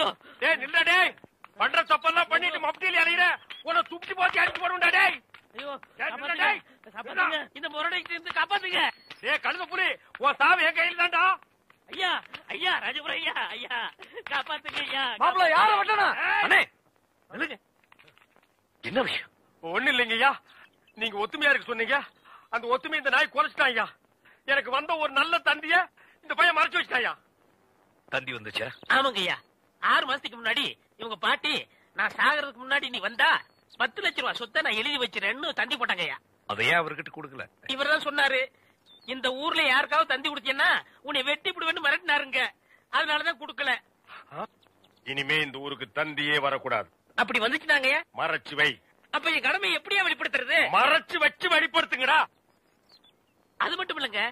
ஐயோ டேய் நில்லுடா டேய். பண்ற தப்பெல்லாம் பண்ணிட்டு மப்டில அலையற. உன்னை துப்பி போட்டு அடிச்சு போடுடா டேய். ஐயோ டேய் காப்பாத்துங்க. இந்த முரடைக்கு இருந்து காப்பாத்துங்க. டேய் கழுத புலி உன் சாவு என் கையில தான்டா. ஐயா ஐயா ராஜபுரம் ஐயா ஐயா காப்பாத்துங்க ஐயா. மாப்ள யார வட்டனா? அண்ணே நில்லுங்க. என்ன விஷயம்? ஒண்ணு இல்லைங்க ஐயா. நீங்க ஒத்துமையா இருக்கு சொன்னீங்க. அந்த ஒத்துமை இந்த நாய் குறைச்சிட்டான் ஐயா. எனக்கு வந்த ஒரு நல்ல தந்திய இந்த பையன் மறைச்சு வச்சிட்டாயா. தந்தி வந்துச்சா? ஆமாங்க ஐயா. 6 மாசத்துக்கு முன்னாடி இவங்க பாட்டி நான் சாகிறதுக்கு முன்னாடி நீ வந்தா 10 லட்சம் ரூபாய் சொத்தை நான் எழுதி வச்சிருன்னு தந்தி போட்டாங்க ஐயா. அதையே அவர்கிட்ட கொடுக்கல? இவர்தான் சொன்னாரு, இந்த ஊர்ல யாருக்காவது தந்தி கொடுத்தீங்கன்னா உன்னை வெட்டி விடுவேன்னு மிரட்டினாருங்க. அதனாலதான் கொடுக்கல. இனிமே இந்த ஊருக்கு தந்தியே வரக்கூடாது. அப்படி வந்துச்சுனாங்க மறைச்சு வை. அப்ப என் கடமை எப்படியா வெளிப்படுத்துறது? மறைச்சு வச்சு வெளிப்படுத்துங்கடா. அது மட்டும் இல்லங்க,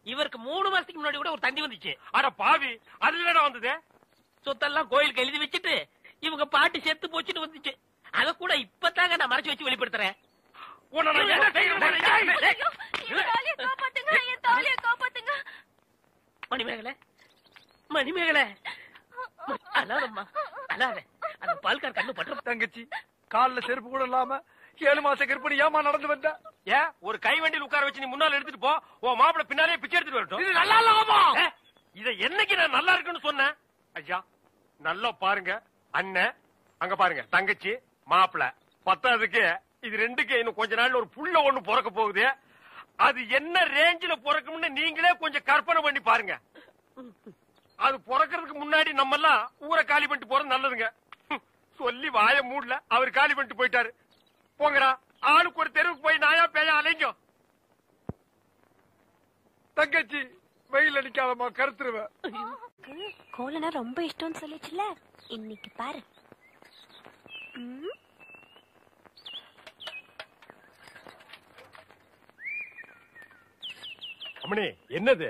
இவருக்கு 3 மாசத்துக்கு முன்னாடி கூட ஒரு தந்தி வந்துச்சு. அட பாவி, அது என்னடா வந்தது? சொத்தெல்லாம் கோயிலுக்கு எழுதி வச்சுட்டு இவங்க பாட்டி செத்து போச்சுட்டு வந்துச்சு. அத கூட இப்பதாங்க நான் மறைச்சு வச்சு வெளிப்படுத்துறேன். மணிமேகலை மணிமேகலை அல்லாதம்மா அல்லாத. அந்த பால்கார் கண்ணு பற்ற. தங்கச்சி கால்ல செருப்பு கூட இல்லாம 7 மாச கற்பனை ஏமா நடந்து வந்த? ஏன் ஒரு கை வண்டியில் உட்கார வச்சு நீ முன்னால எடுத்துட்டு போ. உன் மாப்பிள பின்னாலே பிச்சை எடுத்துட்டு வரட்டும். இது நல்லா இல்லமா? இத என்னைக்கு நான் நல்லா இருக்குன்னு சொன்னேன்? ஐயா நல்லா பாருங்க. அண்ணன் அங்க பாருங்க, தங்கச்சி மாப்பிள. பத்தாவதுக்கு இது ரெண்டுக்கு இன்னும் கொஞ்ச நாள்ல ஒரு புள்ள ஒண்ணு பிறக்க போகுது. அது என்ன ரேஞ்சில பிறக்கும்னு நீங்களே கொஞ்சம் கற்பனை பண்ணி பாருங்க. அது பிறக்கிறதுக்கு முன்னாடி நம்ம எல்லாம் ஊரை காலி பண்ணிட்டு போறது நல்லதுங்க. சொல்லி வாய மூடல, அவர் காலி பண்ணிட்டு போயிட்டாரு. போங்கடா, ஆளுக்கு ஒரு தெருவுக்கு போய் நாயா பேயா அலைங்க. தங்கச்சி வெயில் அடிக்காதமா, கருத்துருவ. கோலனா ரொம்ப இஷ்டம்னு சொல்லிச்சுல, இன்னைக்கு பாரு. அம்மணி என்னது?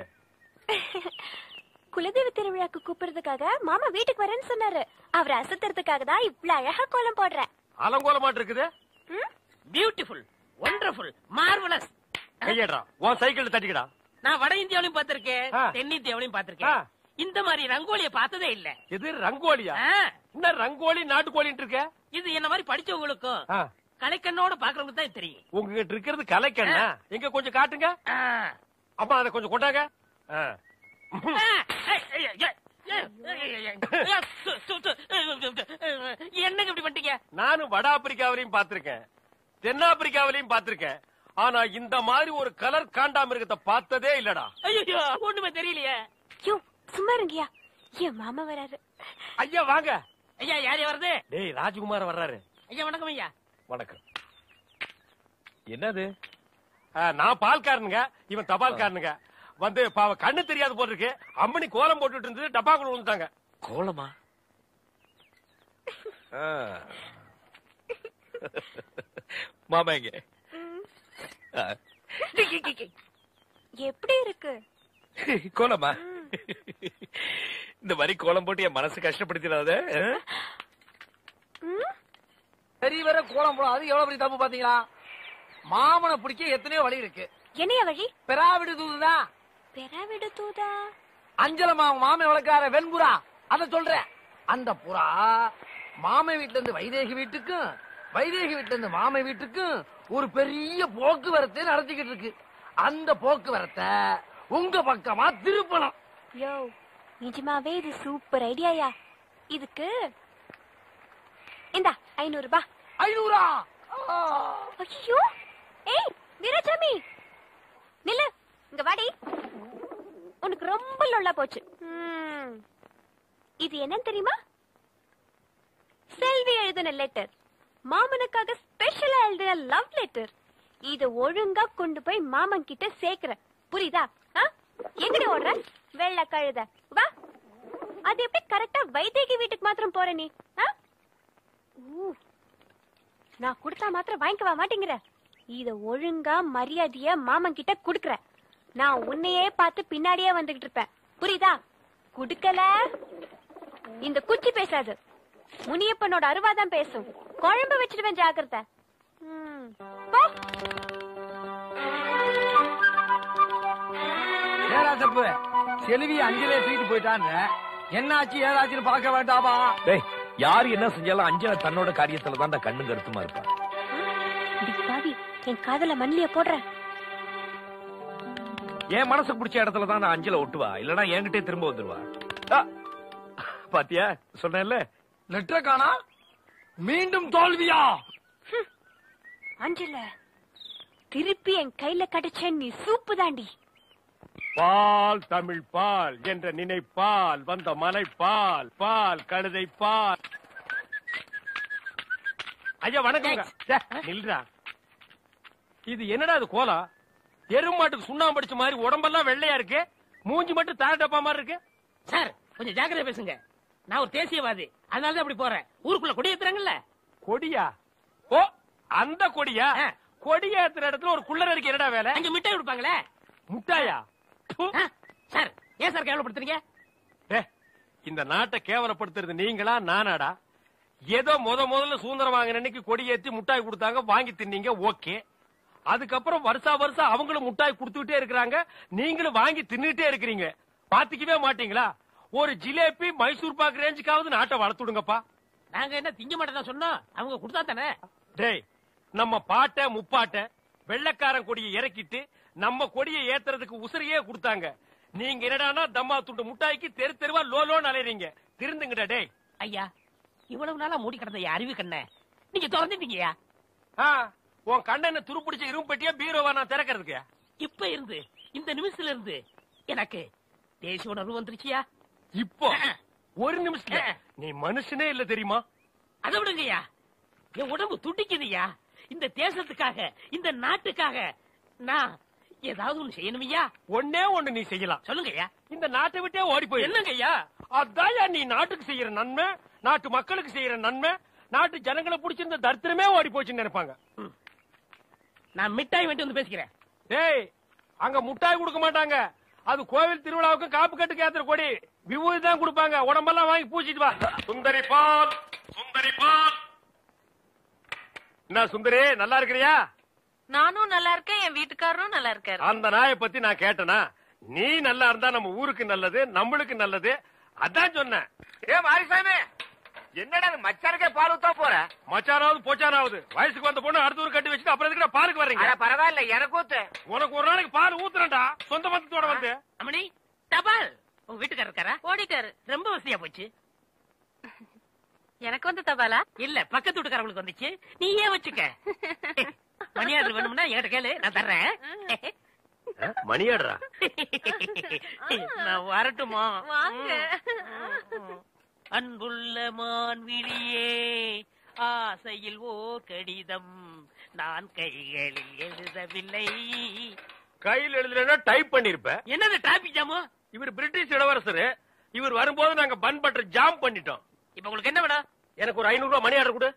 குலதெய்வ திருவிழாக்கு கூப்பிடுறதுக்காக மாமா வீட்டுக்கு வரேன்னு சொன்னாரு. அவரை அசத்துறதுக்காக தான் இவ்வளவு அழகா கோலம் போடுறேன். அலங்கோலமாட்டு இருக்குது. Beautiful, wonderful, marvellous. கையடா, உன் சைக்கிள் தட்டிக்கடா. நான் வட இந்தியாவிலையும் பாத்திருக்கேன், தென்னிந்தியாவிலையும் பாத்திருக்கேன். இந்த மாதிரி ரங்கோலிய பார்த்ததே இல்ல. இது ரங்கோலியா? என்ன ரங்கோலி நாட்டுக்கோலின்னு இருக்க? இது என்ன மாதிரி படிச்சவங்களுக்கும் கலைக்கண்ணோட பாக்குறவங்க தான் தெரியும். உங்ககிட்ட இருக்கிறது கலைக்கண்ணா? எங்க கொஞ்சம் காட்டுங்க. அம்மா அதை கொஞ்சம் கொண்டாங்க. என்னங்க இப்படி பண்ணிட்டீங்க? நானும் வட ஆப்பிரிக்காவிலையும் பாத்திருக்கேன், தென்னாப்பிரிக்காவிலையும் பாத்திருக்கேன். ஆனா இந்த மாதிரி ஒரு கலர் காண்டாமிருகத்தை பார்த்ததே இல்லடா. ஐயோ ஒண்ணுமே தெரியலையே. சும்மா இருங்கயா, என் மாமா வராரு. ஐயா வாங்க. ஐயா யாரே வருது? டேய் ராஜ்குமார் வர்றாரு. ஐயா வணக்கம். ஐயா வணக்கம். என்னது? நான் பால்காரனுங்க, இவன் தபால்காரனுங்க. வந்து பாவ கண்ணு தெரியாது போல இருக்கு. அம்மணி கோலம் போட்டுட்டு இருந்தது, டப்பாக்குள்ள விழுந்துட்டாங்க. கோலமா? மாமா எங்க? எப்படி இருக்கு கோலமா? இந்த மாதிரி கோலம் போட்டு என் மனசு கஷ்டப்படுத்திடாத. சரி வர கோலம் போட அது எவ்வளவு பெரிய தப்பு பாத்தீங்களா? மாமனை பிடிக்க எத்தனையோ வழி இருக்கு. என்னைய வழி? பெறாவிடு தூதுதான். பெறாவிடு தூதா? அஞ்சலமா மாமை வளர்க்கார வெண்புறா, அத சொல்றேன். அந்த புறா மாமை வீட்டுல இருந்து வைதேகி வீட்டுக்கும், வைதேகி வீட்டுல இருந்து மாமை வீட்டுக்கும் ஒரு பெரிய போக்குவரத்தை நடத்திக்கிட்டு இருக்கு. அந்த போக்குவரத்தை உங்க பக்கமா திருப்பணும். யோ நிஜமாவே இது சூப்பர் ஐடியாயா. இதுக்கு இந்தா 500 ரூபாய். 500? ஐயோ ஏய் வீராசாமி நில்லு, இங்க வாடி. உனக்கு ரொம்ப லொல்லா போச்சு. இது என்னன்னு தெரியுமா? செல்வி எழுதின லெட்டர், மாமனுக்காக ஸ்பெஷலா எழுதின லவ் லெட்டர். இத ஒழுங்கா கொண்டு போய் மாமன் கிட்ட சேர்க்கிற, புரியுதா? எங்கடி ஓடுற வெள்ள கழுத? வா. அது எப்படி கரெக்டா வைதேகி வீட்டுக்கு மாத்திரம் போற நீ? நான் கொடுத்தா மாத்திரம் வாங்கிக்கவா மாட்டேங்கிற? இத ஒழுங்கா மரியாதைய மாமன் கிட்ட குடுக்கற. நான் உன்னையே பார்த்து பின்னாடியே வந்துகிட்டு இருப்பேன், புரியுதா? குடுக்கல இந்த குச்சி பேசாது, முனியப்பனோட அருவாதான் பேசும். குழம்பு வச்சிடுவேன், ஜாக்கிரதை. செல்வி அஞ்சலே தூக்கிட்டு போயிட்டான்னு என்னாச்சு ஏதாச்சுன்னு பார்க்க வேண்டாமா? டேய், யாரு என்ன செஞ்சாலும் அஞ்சனா தன்னோட காரியத்துல தான்டா கண்ணும் கருத்துமா இருப்பா. பாவி, என் காதல மண்ணிய போடுற. என் மனசுக்கு பிடிச்ச இடத்துல தான் நான் அஞ்சல ஒட்டுவா, இல்லனா என்கிட்டே திரும்ப வந்துருவா. பாத்தியா சொன்னேன்ல. லெட்டர் காணா, மீண்டும் தோல்வியா? அஞ்சல திருப்பி என் கையில கிடைச்ச நீ சூப்பு தாண்டி. பால் தமிழ் பால் என்ற நினைப்பால் வந்த மலை பால் பால் கழுதை பால். ஐயா வணக்கம். நில்றா, இது என்னடா இது கோலம்? எருமாட்டுக்கு சுண்ணாம்பு அடிச்ச மாதிரி உடம்பெல்லாம் வெள்ளையா இருக்கு, மூஞ்சி மட்டும் தார டப்பா மாதிரி இருக்கு. சார் கொஞ்சம் ஜாக்கிரதை பேசுங்க. நான் ஒரு தேசியவாதி, அதனாலதான் அப்படி போறேன். ஊருக்குள்ள கொடி ஏத்துறாங்கல்ல. கொடியா? ஓ, அந்த கொடியா? கொடி ஏத்துற இடத்துல ஒரு குள்ளர் இருக்கு, என்னடா வேலை? அங்க மிட்டாய் கொடுப்பாங்களே. முட்டாயா? சார் ஏன் சார் கேவலப்படுத்துறீங்க? இந்த நாட்டை கேவலப்படுத்துறது நீங்களா நானாடா? ஏதோ முதல்ல சுதந்திரம் வாங்கின அன்னைக்கு கொடி ஏத்தி முட்டாய் கொடுத்தாங்க, வாங்கி தின்னீங்க, ஓகே. அதுக்கப்புறம் வருஷா அவங்களும் முட்டாய் கொடுத்துட்டே இருக்கிறாங்க, நீங்களும் வாங்கி தின்னுட்டே இருக்கிறீங்க. பாத்துக்கவே மாட்டீங்களா? ஒரு ஜிலேபி மைசூர் பாக்கு ரேஞ்சுக்காவது நாட்டை வளர்த்துடுங்கப்பா. நாங்க என்ன திங்க மாட்டேன் சொன்னோம், அவங்க கொடுத்தா தானே. டேய், நம்ம பாட்ட முப்பாட்ட வெள்ளக்காரன் கொடியை இறக்கிட்டு நம்ம கொடியை ஏத்துறதுக்கு உசிரியே கொடுத்தாங்க. நீங்க என்னடானா தம்மா துண்டு முட்டாய்க்கு தெரு தெருவா லோலோன்னு அலையறீங்க. திருந்துங்கடா டேய். ஐயா, இவ்வளவு நாளா மூடி கிடந்த அறிவு கண்ண நீங்க திறந்துட்டீங்கயா. உன் கண்ணனை துருப்பிடிச்ச இரும்பு பெட்டியா பீரோவா நான் திறக்கிறதுக்கு? இப்ப இருந்து இந்த நிமிஷத்துல இருந்து எனக்கு தேசிய உணர்வு வந்துருச்சியா. இப்போ ஒரு நிமிஷத்துல நீ மனுஷனே இல்ல தெரியுமா? அதை விடுங்கய்யா, என் உடம்பு துடிக்குதுயா. இந்த தேசத்துக்காக, இந்த நாட்டுக்காக நான் ஏதாவது ஒண்ணு செய்யணுமையா. ஒன்னே ஒண்ணு நீ செய்யலாம். சொல்லுங்கய்யா. இந்த நாட்டை விட்டே ஓடி போய். என்னங்கய்யா? அதான் நீ நாட்டுக்கு செய்யற நன்மை, நாட்டு மக்களுக்கு செய்யற நன்மை, நாட்டு ஜனங்களை பிடிச்சிருந்த தரித்திரமே ஓடி போச்சுன்னு நினைப்பாங்க. நான் மிட்டாய் வேண்டி வந்து பேசிக்கிறேன். டேய், அங்க முட்டாய் கொடுக்க மாட்டாங்க. அது கோவில் திருவிழாவுக்கு காப்பு கட்டுக்கு ஏத்துற கொடி. விபூதி தான் கொடுப்பாங்க. உடம்பெல்லாம் வாங்கி பூச்சிட்டு வா. சுந்தரி பால், சுந்தரி பால். என்ன சுந்தரி, நல்லா இருக்கிறியா? நானும் நல்லா இருக்கேன், என் வீட்டுக்காரரும் நல்லா இருக்காரு. அந்த நாயை பத்தி நான் கேட்டனா? நீ நல்லா இருந்தா நம்ம ஊருக்கு நல்லது, நம்மளுக்கு நல்லது. அதான் சொன்னேன். ஏ மாரிசாமி, என்னடா மச்சாருக்கே பால் ஊத்தா போற? மச்சானாவது போச்சானாவது வயசுக்கு வந்த பொண்ணு அடுத்த ஊர் கட்டி வச்சுட்டு அப்புறம் எதுக்கு பாலுக்கு வர்றீங்க? பரவாயில்ல, எனக்கு ஊத்து. உனக்கு ஒரு நாளைக்கு பால் ஊத்துறேன்டா, சொந்த பந்தத்தோட வந்து. அம்மணி, தபால் உங்க வீட்டுக்காரர் இருக்காரா? ஓடிட்டாரு. ரொம்ப வசதியா போச்சு. எனக்கு வந்து தபாலா? இல்ல, பக்கத்து வீட்டுக்காரங்களுக்கு வந்துச்சு. நீ ஏன் வச்சுக்க. மணியாடர் வேணும்னா என்கிட்ட கேளு, நான் தர்றேன். மணியாடுறா? நான் வரட்டுமா? வாங்க. அன்புள்ள மான்விழியே, ஆசையில் ஓர் கடிதம் நான் கைகளில் எழுதவில்லை. கையில் எழுதுனா டைப் பண்ணிருப்ப. என்னது டிராபிக் ஜாமு? இவர் பிரிட்டிஷ் இளவரசர். இவர் வரும்போது நாங்க பன் பட்டர் ஜாம் பண்ணிட்டோம். இப்ப உங்களுக்கு என்ன வேணும்? எனக்கு ஒரு 500 ரூபாய் மணி ஆர்டர் கொடு.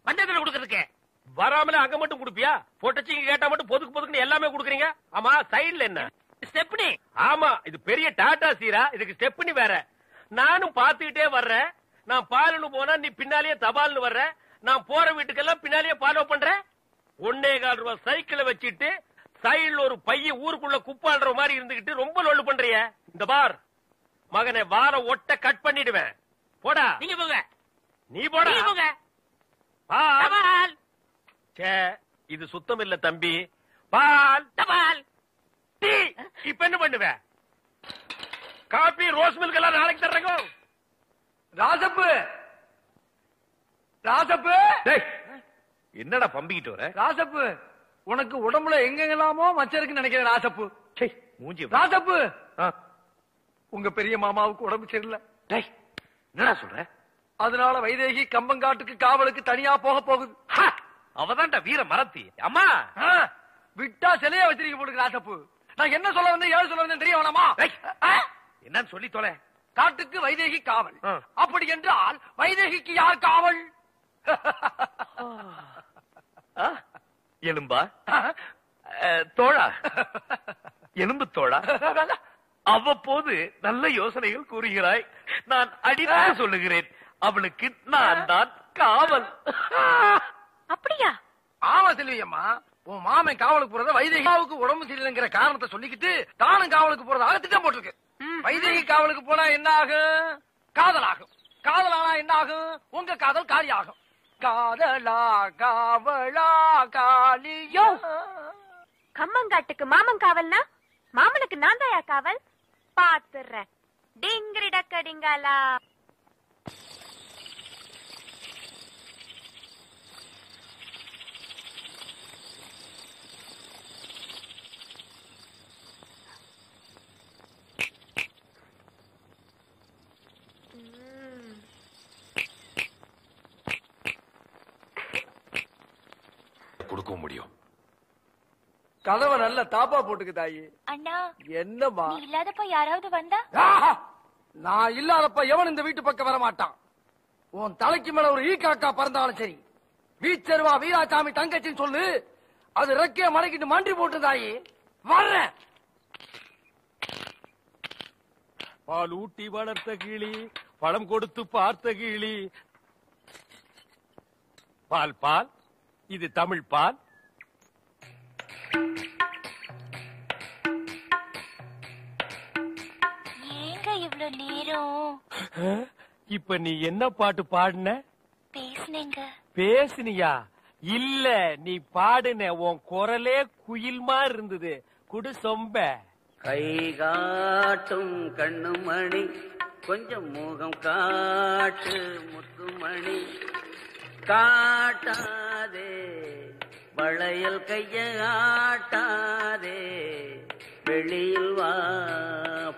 பந்தத்துல கொடுக்கறதுக்கு வராமல அங்க மட்டும் கொடுப்பியா? பொட்டச்சிங்க கேட்டா மட்டும் பொதுக்கு எல்லாமே கொடுக்குறீங்க. ஆமா, சைடுல என்ன ஸ்டெப்னி? ஆமா, இது பெரிய டாடா சீரா, இதுக்கு ஸ்டெப்னி வேற. நானும் பாத்துக்கிட்டே வர்றேன். நான் பாலுன்னு போனா நீ பின்னாலேயே தபால்னு வர்ற. நான் போற வீட்டுக்கெல்லாம் பின்னாலேயே ஃபாலோ பண்றேன். 1.25 ரூபாய் சைக்கிளை வச்சுட்டு சைடுல ஒரு பைய ஊருக்குள்ள குப்பாடுற மாதிரி இருந்துகிட்டு ரொம்ப லொல்லு பண்றிய. இந்த பார் மகனை, வார ஒட்ட கட் பண்ணிடுவேன். போடா. நீங்க போங்க. நீ போடா. நீங்க போங்க. பால். சே, இது சுத்தம் இல்ல தம்பி. பால், தபால், டீ. இப்ப என்ன பண்ணுவ? காபி, ரோஸ் மில்க் எல்லாம் நாளைக்கு தர்றேங்க. ராசப்பு, ராசப்பு, என்னடா பம்பிக்கிட்டு வர? ராசப்பு, உனக்கு உடம்புல எங்கெல்லாமோ மச்சம் இருக்குன்னு நினைக்கிறேன். ராசப்பு, மூஞ்சி. ராசப்பு, உங்க பெரிய மாமாவுக்கு உடம்பு சரியில்லை. என்னடா சொல்ற? அதனால வைதேகி கம்பங்காட்டுக்கு காவலுக்கு தனியா போக போகுது. அவதான்டா வீர மரத்தி. அம்மா, விட்டா சிலையா வச்சிருக்க போட்டுக்கு. ராசப்பு, நான் என்ன சொல்ல வந்தேன், ஏழு சொல்ல வந்தேன் தெரிய வேணாமா? என்னன்னு சொல்லி தொலை. காட்டுக்கு வைதேகி காவல். அப்படி என்றால் வைதேகிக்கு யார் காவல்? எலும்பா? தோழா, எலும்பு தோழா. அவ்வப்போது நல்ல யோசனைகள் கூறுகிறாய். நான் அடித்து சொல்லுகிறேன், அவளுக்கு நான் தான் காவல். அப்படியா? ஆமா செல்வியம்மா, உன் மாமன் காவலுக்கு போறத வைதேகியாவுக்கு உடம்பு சரியில்லைங்கிற காரணத்தை சொல்லிக்கிட்டு தானும் காவலுக்கு போறதாக திட்டம் போட்டிருக்கு. வைதேகி காவலுக்கு போனா என்ன ஆகும்? காதலாகும். காதலானா என்ன ஆகும்? உங்க காதல் காலியாகும். காதலா காவலா காலியோ. கம்மங்காட்டுக்கு மாமன் காவல்னா மாமனுக்கு நான் தாயா காவல்? பாத்துறேன். டிங்கிரி டக்க டிங்காலா. கொடுக்க முடியும். கதவை நல்ல தாப்பா போட்டுக்கு தாயி. அண்ணா என்னமா நீ இல்லாதப்ப யாராவது வந்தா? நான் இல்லாதப்ப எவன் இந்த வீட்டு பக்கம் வர மாட்டான். உன் தலைக்கு மேல ஒரு ஈ காக்கா பறந்தாலும் சரி, வீச்சருவா வீராசாமி தங்கச்சின்னு சொல்லு, அது ரெக்கைய மடக்கிட்டு மண்டி போட்டு தாயி வர்றேன். பால் ஊட்டி வளர்த்த கிளி, பழம் கொடுத்து பார்த்த கிளி. பால் பால், இது தமிழ் பால். ஏங்க இவ்ளோ நேரம்? இப்ப நீ என்ன பாட்டு பாடுன? பேசுனேங்க. பேசுனியா? இல்ல, நீ பாடுன. உன் குரலே குயில் மாதிரி இருந்தது. குடு சொம்ப. கை காட்டும் கண்ணுமணி, கொஞ்சம் முகம் காட்டு முத்துமணி, காட்டாதே வளையல் கைய ஆட்டாதே, வெளியில் வா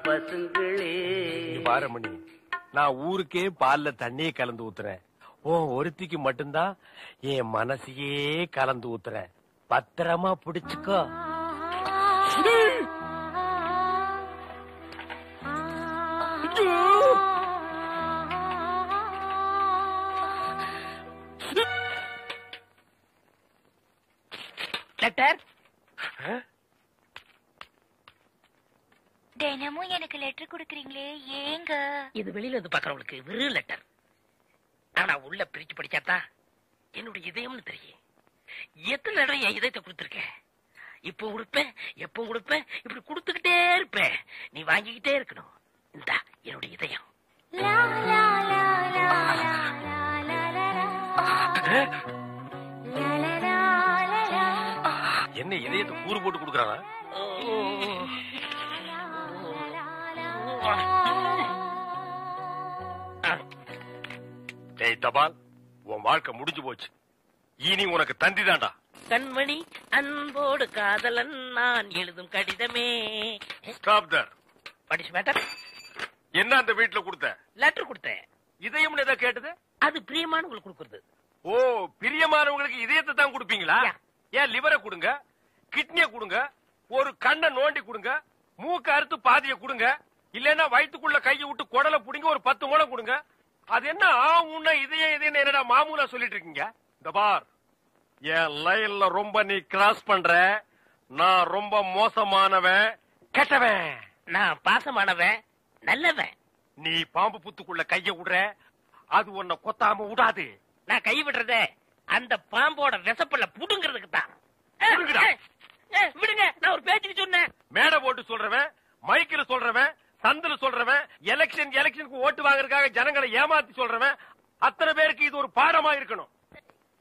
பசுங்களே. பாரமணி, நான் ஊருக்கே பால்ல தண்ணியே கலந்து ஊத்துறேன். உன் ஒருத்திக்கு மட்டும்தான் என் மனசையே கலந்து ஊத்துறேன். பத்திரமா பிடிச்சுக்கோ. லெட்டர் தினமும் எனக்கு லெட்டர் குடுக்கறீங்களே, ஏங்க? இது வெளியில இருந்து பாக்குறவங்களுக்கு வெறும் லெட்டர். ஆனா உள்ள பிரிச்சு படிச்சாதான் என்னுடைய இதயம்னு தெரியும். எத்தனை தடவை என் இதயத்தை கொடுத்துருக்கேன். இப்போ கொடுப்பேன், எப்போ கொடுப்பேன், இப்படி கொடுத்துக்கிட்டே இருப்பேன். நீ வாங்கிக்கிட்டே இருக்கணும். இந்தா என்னுடைய இதயம். என்ன இதயத்தை கூறு போட்டு கொடுக்கறானா? டேய் தபால், உன் வாழ்க்கை முடிஞ்சு போச்சு. இனி உனக்கு தந்திதான்டா. கண்மணி அன்போடு காதலன் நான் எழுதும் கடிதமே. Stop there. படிச்சு மேட்டர். என்ன அந்த வீட்டுல கொடுத்த? லெட்டர் கொடுத்தேன். இதயம்னு ஏதோ கேட்டது? அது பிரியமானவங்களுக்கு கொடுக்கறது. ஓ, பிரியமானவங்களுக்கு இதயத்தை தான் கொடுப்பீங்களா? யா. ஏன் லிவரை கொடுங்க, கிட்னியை கொடுங்க, ஒரு கண்ணை நோண்டி கொடுங்க, மூக்க அறுத்து பாதியை கொடுங்க, இல்லன்னா வயிற்றுக்குள்ள கையை விட்டு குடலை புடிங்க ஒரு 10 முழம் கொடுங்க. அது என்ன உன்ன இதயம் என்னடா மாமூலா சொல்லிட்டு இருக்கீங்க? இந்த பார், என் லைன்ல ரொம்ப நீ கிராஸ் பண்ற. நான் ரொம்ப மோசமானவன், கெட்டவன். நான் பாசமானவன், நல்லவன். நீ பாம்பு புத்துக்குள்ள கைய விடுற, அது உன்னை கொத்தாம விடாது. நான் கை விடுறதே அந்த பாம்போட விசப்பல்ல புடுங்கிறதுக்கு தான். புடுங்குடா. விடுங்க, நான் ஒரு பேச்சுக்கு சொன்னேன். மேடை போட்டு சொல்றவன், மைக்கில் சொல்றவன், சந்தில சொல்றவன், எலெக்ஷனுக்கு ஓட்டு வாங்குறதுக்காக ஜனங்களை ஏமாத்தி சொல்றவன், அத்தனை பேருக்கு இது ஒரு பாடமா இருக்கணும்.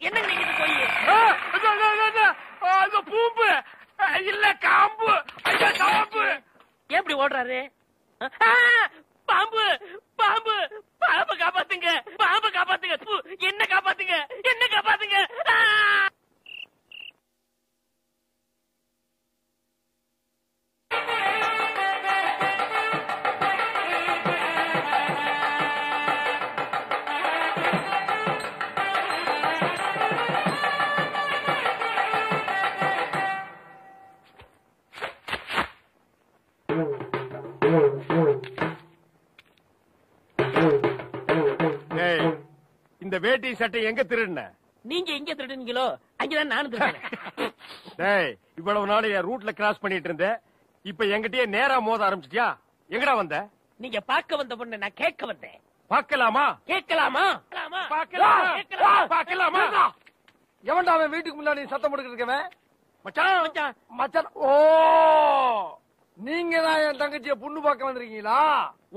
என்னங்க நீங்க இது போய் பூம்பு இல்ல காம்பு, காம்பு. எப்படி ஓடுறாரு? பாம்பு பாம்பு பாம்பு காப்பாத்துங்க, பாம்பு காப்பாத்துங்க, என்ன காப்பாத்துங்க, என்ன காப்பாத்துங்க. இந்த வேட்டி சட்டை எங்க திருடுன? நீங்க எங்க திருடுனீங்களோ அங்கதான் நானும் திருடுறேன். டேய், இவ்வளவு நாள் என் ரூட்ல கிராஸ் பண்ணிட்டு இருந்த, இப்ப எங்கிட்டயே நேரா மோத ஆரம்பிச்சிட்டியா? எங்கடா வந்த? நீங்க பார்க்க வந்த பொண்ணு நான் கேட்க வந்தேன். பார்க்கலாமா? கேட்கலாமா? பார்க்கலாமா? எவன்டா அவன் வீட்டுக்கு முன்னாடி சத்தம் போட்டுக்கிட்டு இருக்கவன்? மச்சான், மச்சான், மச்சான். ஓ, நீங்க தான் என் தங்கச்சிய பொண்ணு பார்க்க வந்திருக்கீங்களா?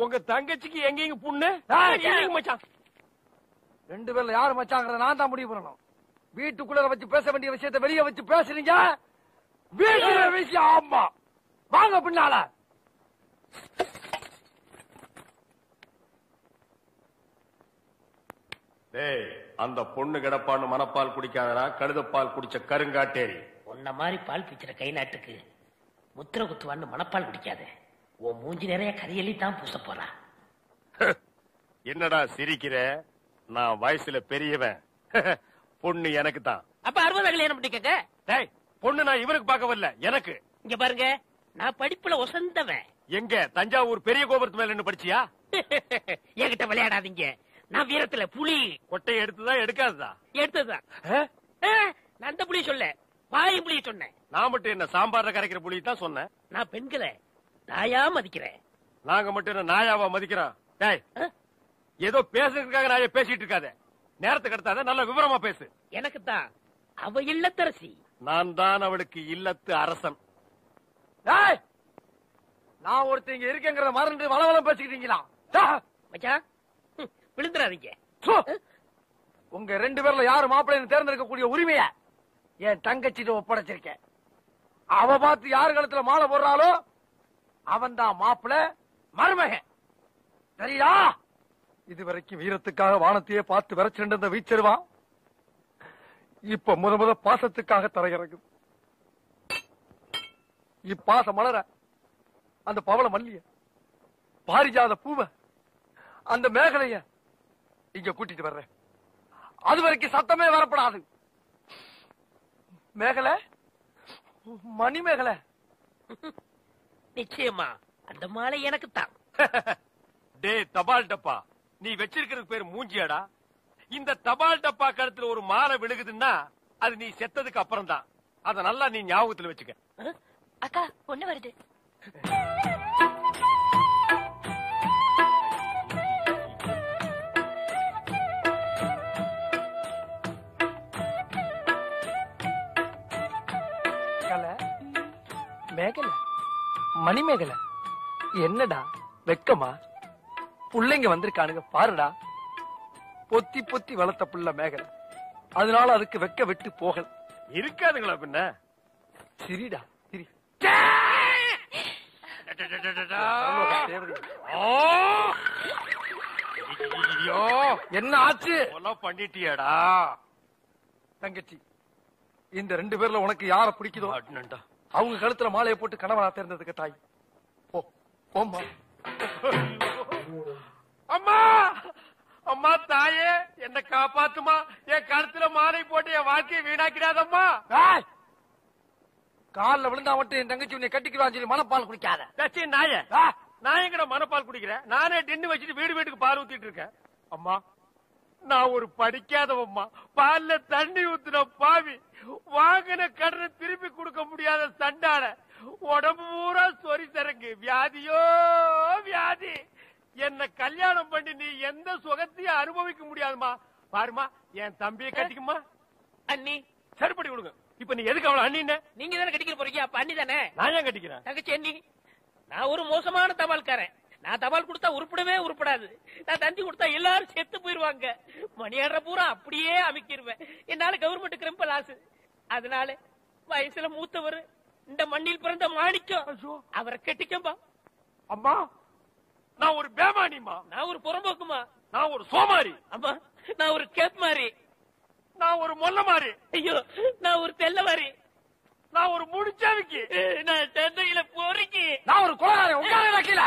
உங்க தங்கச்சிக்கு எங்கேயும் புண்ணு மச்சான்? 2 பேர்ல யாரு மச்சாங்கிறத நான் தான் முடிவு பண்ணணும். வீட்டுக்குள்ள வச்சு பேச வேண்டிய விஷயத்தை வெளியே வச்சு பேசுறீங்க. வீட்டுல விஷயம். ஆமா, வாங்க பின்னால. அந்த பொண்ணு கிடப்பான்னு மனப்பால் குடிக்காதனா கழுதப்பால் குடிச்ச கருங்காட்டேரி. உன்ன மாதிரி பால் பிச்சுற கை நாட்டுக்கு முத்திர குத்துவான்னு மனப்பால் குடிக்காத. உன் மூஞ்சி நிறைய கரியலி தான் பூச போறா. என்னடா சிரிக்கிற? நான் வயசுல பெரியவன். பொண்ணு எனக்கு தான். அப்ப 60 கல்யாணம் பண்ணிக்கங்க. டேய், பொண்ணு நான் இவனுக்கு பார்க்க வரல, எனக்கு. இங்க பாருங்க, நான் படிப்புல ஒசந்தவன். எங்க தஞ்சாவூர் பெரிய கோபுரத்து மேல நின்னு படிச்சியா? என்கிட்ட விளையாடாதீங்க. நான் வீரத்துல புலி. கொட்டையை எடுத்துதான் எடுக்காததா? எடுத்ததுதான். நான் அந்த புலி சொல்ல, பாய் புலி சொன்னேன். நான் மட்டும் என்ன சாம்பார்ல கரைக்கிற புலி தான் சொன்னேன். நான் பெண்களை தாயா மதிக்கிறேன். நாங்க மட்டும் என்ன நாயாவா மதிக்கிறோம்? டேய், ஏதோ பேசுறதுக்காக நாய பேசிட்டு இருக்காத. நேரத்தை கடத்தாத, நல்ல விவரமா பேசு. எனக்கு தான் அவ இல்லத்தரசி. நான் தான் அவளுக்கு இல்லத்து அரசன். நான் ஒருத்தர் இங்க இருக்கேங்கிறத மறந்து வளவளம் பேசிக்கிட்டீங்களா? மச்சான், விழுந்துறாதீங்க. உங்க 2 பேர்ல யாரு மாப்பிள்ளைன்னு தேர்ந்தெடுக்கக்கூடிய உரிமைய என் தங்கச்சிட்டு ஒப்படைச்சிருக்கேன். அவ பார்த்து யாரு கழுத்துல மாலை போடுறாளோ அவன் தான் மாப்பிள்ளை, மருமகன். சரியா? இதுவரைக்கும் வீரத்துக்காக வானத்தையே பார்த்து விரைச்சிருந்த வீச்சருவான் இப்ப முத பாசத்துக்காக தரையிறங்குது. இப்பாச மலர அந்த பவள மல்லிய, பாரிஜாத பூவ, அந்த மேகலைய இங்க கூட்டிட்டு வர்றேன். அது வரைக்கும் சத்தமே வரப்படாது. மேகலை, மணிமேகலை. நிச்சயமா அந்த மாலை எனக்கு தான். டே தபால் டப்பா, நீ வச்சிருக்கிறது பேர் மூஞ்சியாடா? இந்த தபால் டப்பா கழுத்துல ஒரு மாலை விழுகுதுன்னா அது நீ செத்ததுக்கு அப்புறம் தான். அத நல்லா நீ ஞாபகத்துல வச்சுக்க. அக்கா, பொண்ணு வருது. மேகலை, மணிமேகலை, என்னடா வெக்கமா? புள்ளைங்க வந்திருக்கானுங்க பாருடா. பொத்தி பொத்தி வளர்த்த புள்ள மேகலை, அதனால அதுக்கு வெக்க விட்டு போகல. இருக்காதுங்களா பின்ன? சிரிடா சிரி. என்ன ஆச்சு? பண்ணிட்டியாடா தங்கச்சி? இந்த 2 பேர்ல உனக்கு யார பிடிக்குதோ அவங்க கழுத்துல மாலையை போட்டு கணவனா தேர்ந்ததுக்கு தாய். போம்மா. அம்மா, அம்மா தாயே, என்ன காப்பாத்துமா. என் கழுத்துல மாலை போட்டு என் வாழ்க்கையை வீணாக்கிடாதம்மா. காலில் விழுந்தா மட்டும் என் தங்கச்சி உன்னை கட்டிக்கிறான்னு சொல்லி மனப்பால் குடிக்காத. நாய, நான் எங்கட மனப்பால் குடிக்கிறேன்? நானே டின்னு வச்சுட்டு வீட்டுக்கு பால் ஊத்திட்டு இருக்கேன். அம்மா, நான் ஒரு படிக்காதவம்மா. பால்ல தண்ணி ஊத்துன பாவி, வாங்கின கடனை திருப்பி கொடுக்க முடியாத சண்டான, உடம்பு பூரா சொறி சரங்கு, வியாதியோ வியாதி. என்ன கல்யாணம் பண்ணி நீ எந்த சுகத்தையும் அனுபவிக்க முடியாதுமா. பாருமா, என் தம்பியை கட்டிக்குமா. அண்ணி சரிப்படி கொடுங்க. இப்ப நீ எதுக்கு அவளை அண்ணின்னு? நீங்க தானே கட்டிக்க போறீங்க, அப்ப அண்ணி தானே. நான் ஏன் கட்டிக்கிறேன்? தங்கச்சி அண்ணி, நான் ஒரு மோசமான தபால்காரன். நான் தபால் கொடுத்தா உருப்படவே உருப்படாது. நான் தந்தி கொடுத்தா எல்லாரும் செத்து போயிருவாங்க. மணியாடுற பூரா அப்படியே அமைக்கிருவேன். என்னால கவர்மெண்ட் கிரம்ப லாஸ். அதனால வயசுல மூத்தவர், இந்த மண்ணில் பிறந்த மாணிக்கம், அவரை கட்டிக்கம்பா. அம்மா, நான் ஒரு பேமானிமா. நான் ஒரு புறம்போக்குமா. நான் ஒரு சோமாரி. அம்மா, நான் ஒரு கேப் மாறி. நான் ஒரு மொல்ல மாறி. ஐயோ, நான் ஒரு தெல்ல மாறி. நான் ஒரு முடிச்சாவிக்கு. நான் தந்தையில போறீங்க. நான் ஒரு குலகாரன். உட்கார கீழ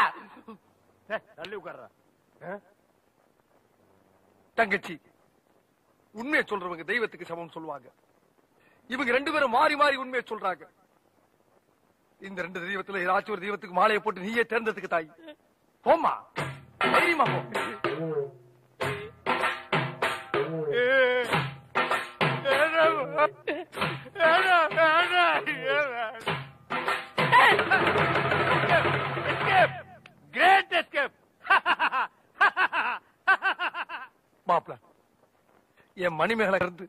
தள்ளி உட்கார்ற. தங்கச்சி, உண்மையை சொல்றவங்க தெய்வத்துக்கு சமம் சொல்லுவாங்க. இவங்க 2 பேரும் மாறி மாறி உண்மையை சொல்றாங்க. இந்த 2 தெய்வத்துல ஏதாச்சும் ஒரு தெய்வத்துக்கு மாலையை போட்டு நீயே தேர்ந்ததுக்கு தாய். போமா, தைரியமா போ. Great escape. மாப்பிள, என் மணிமேகலை இருந்து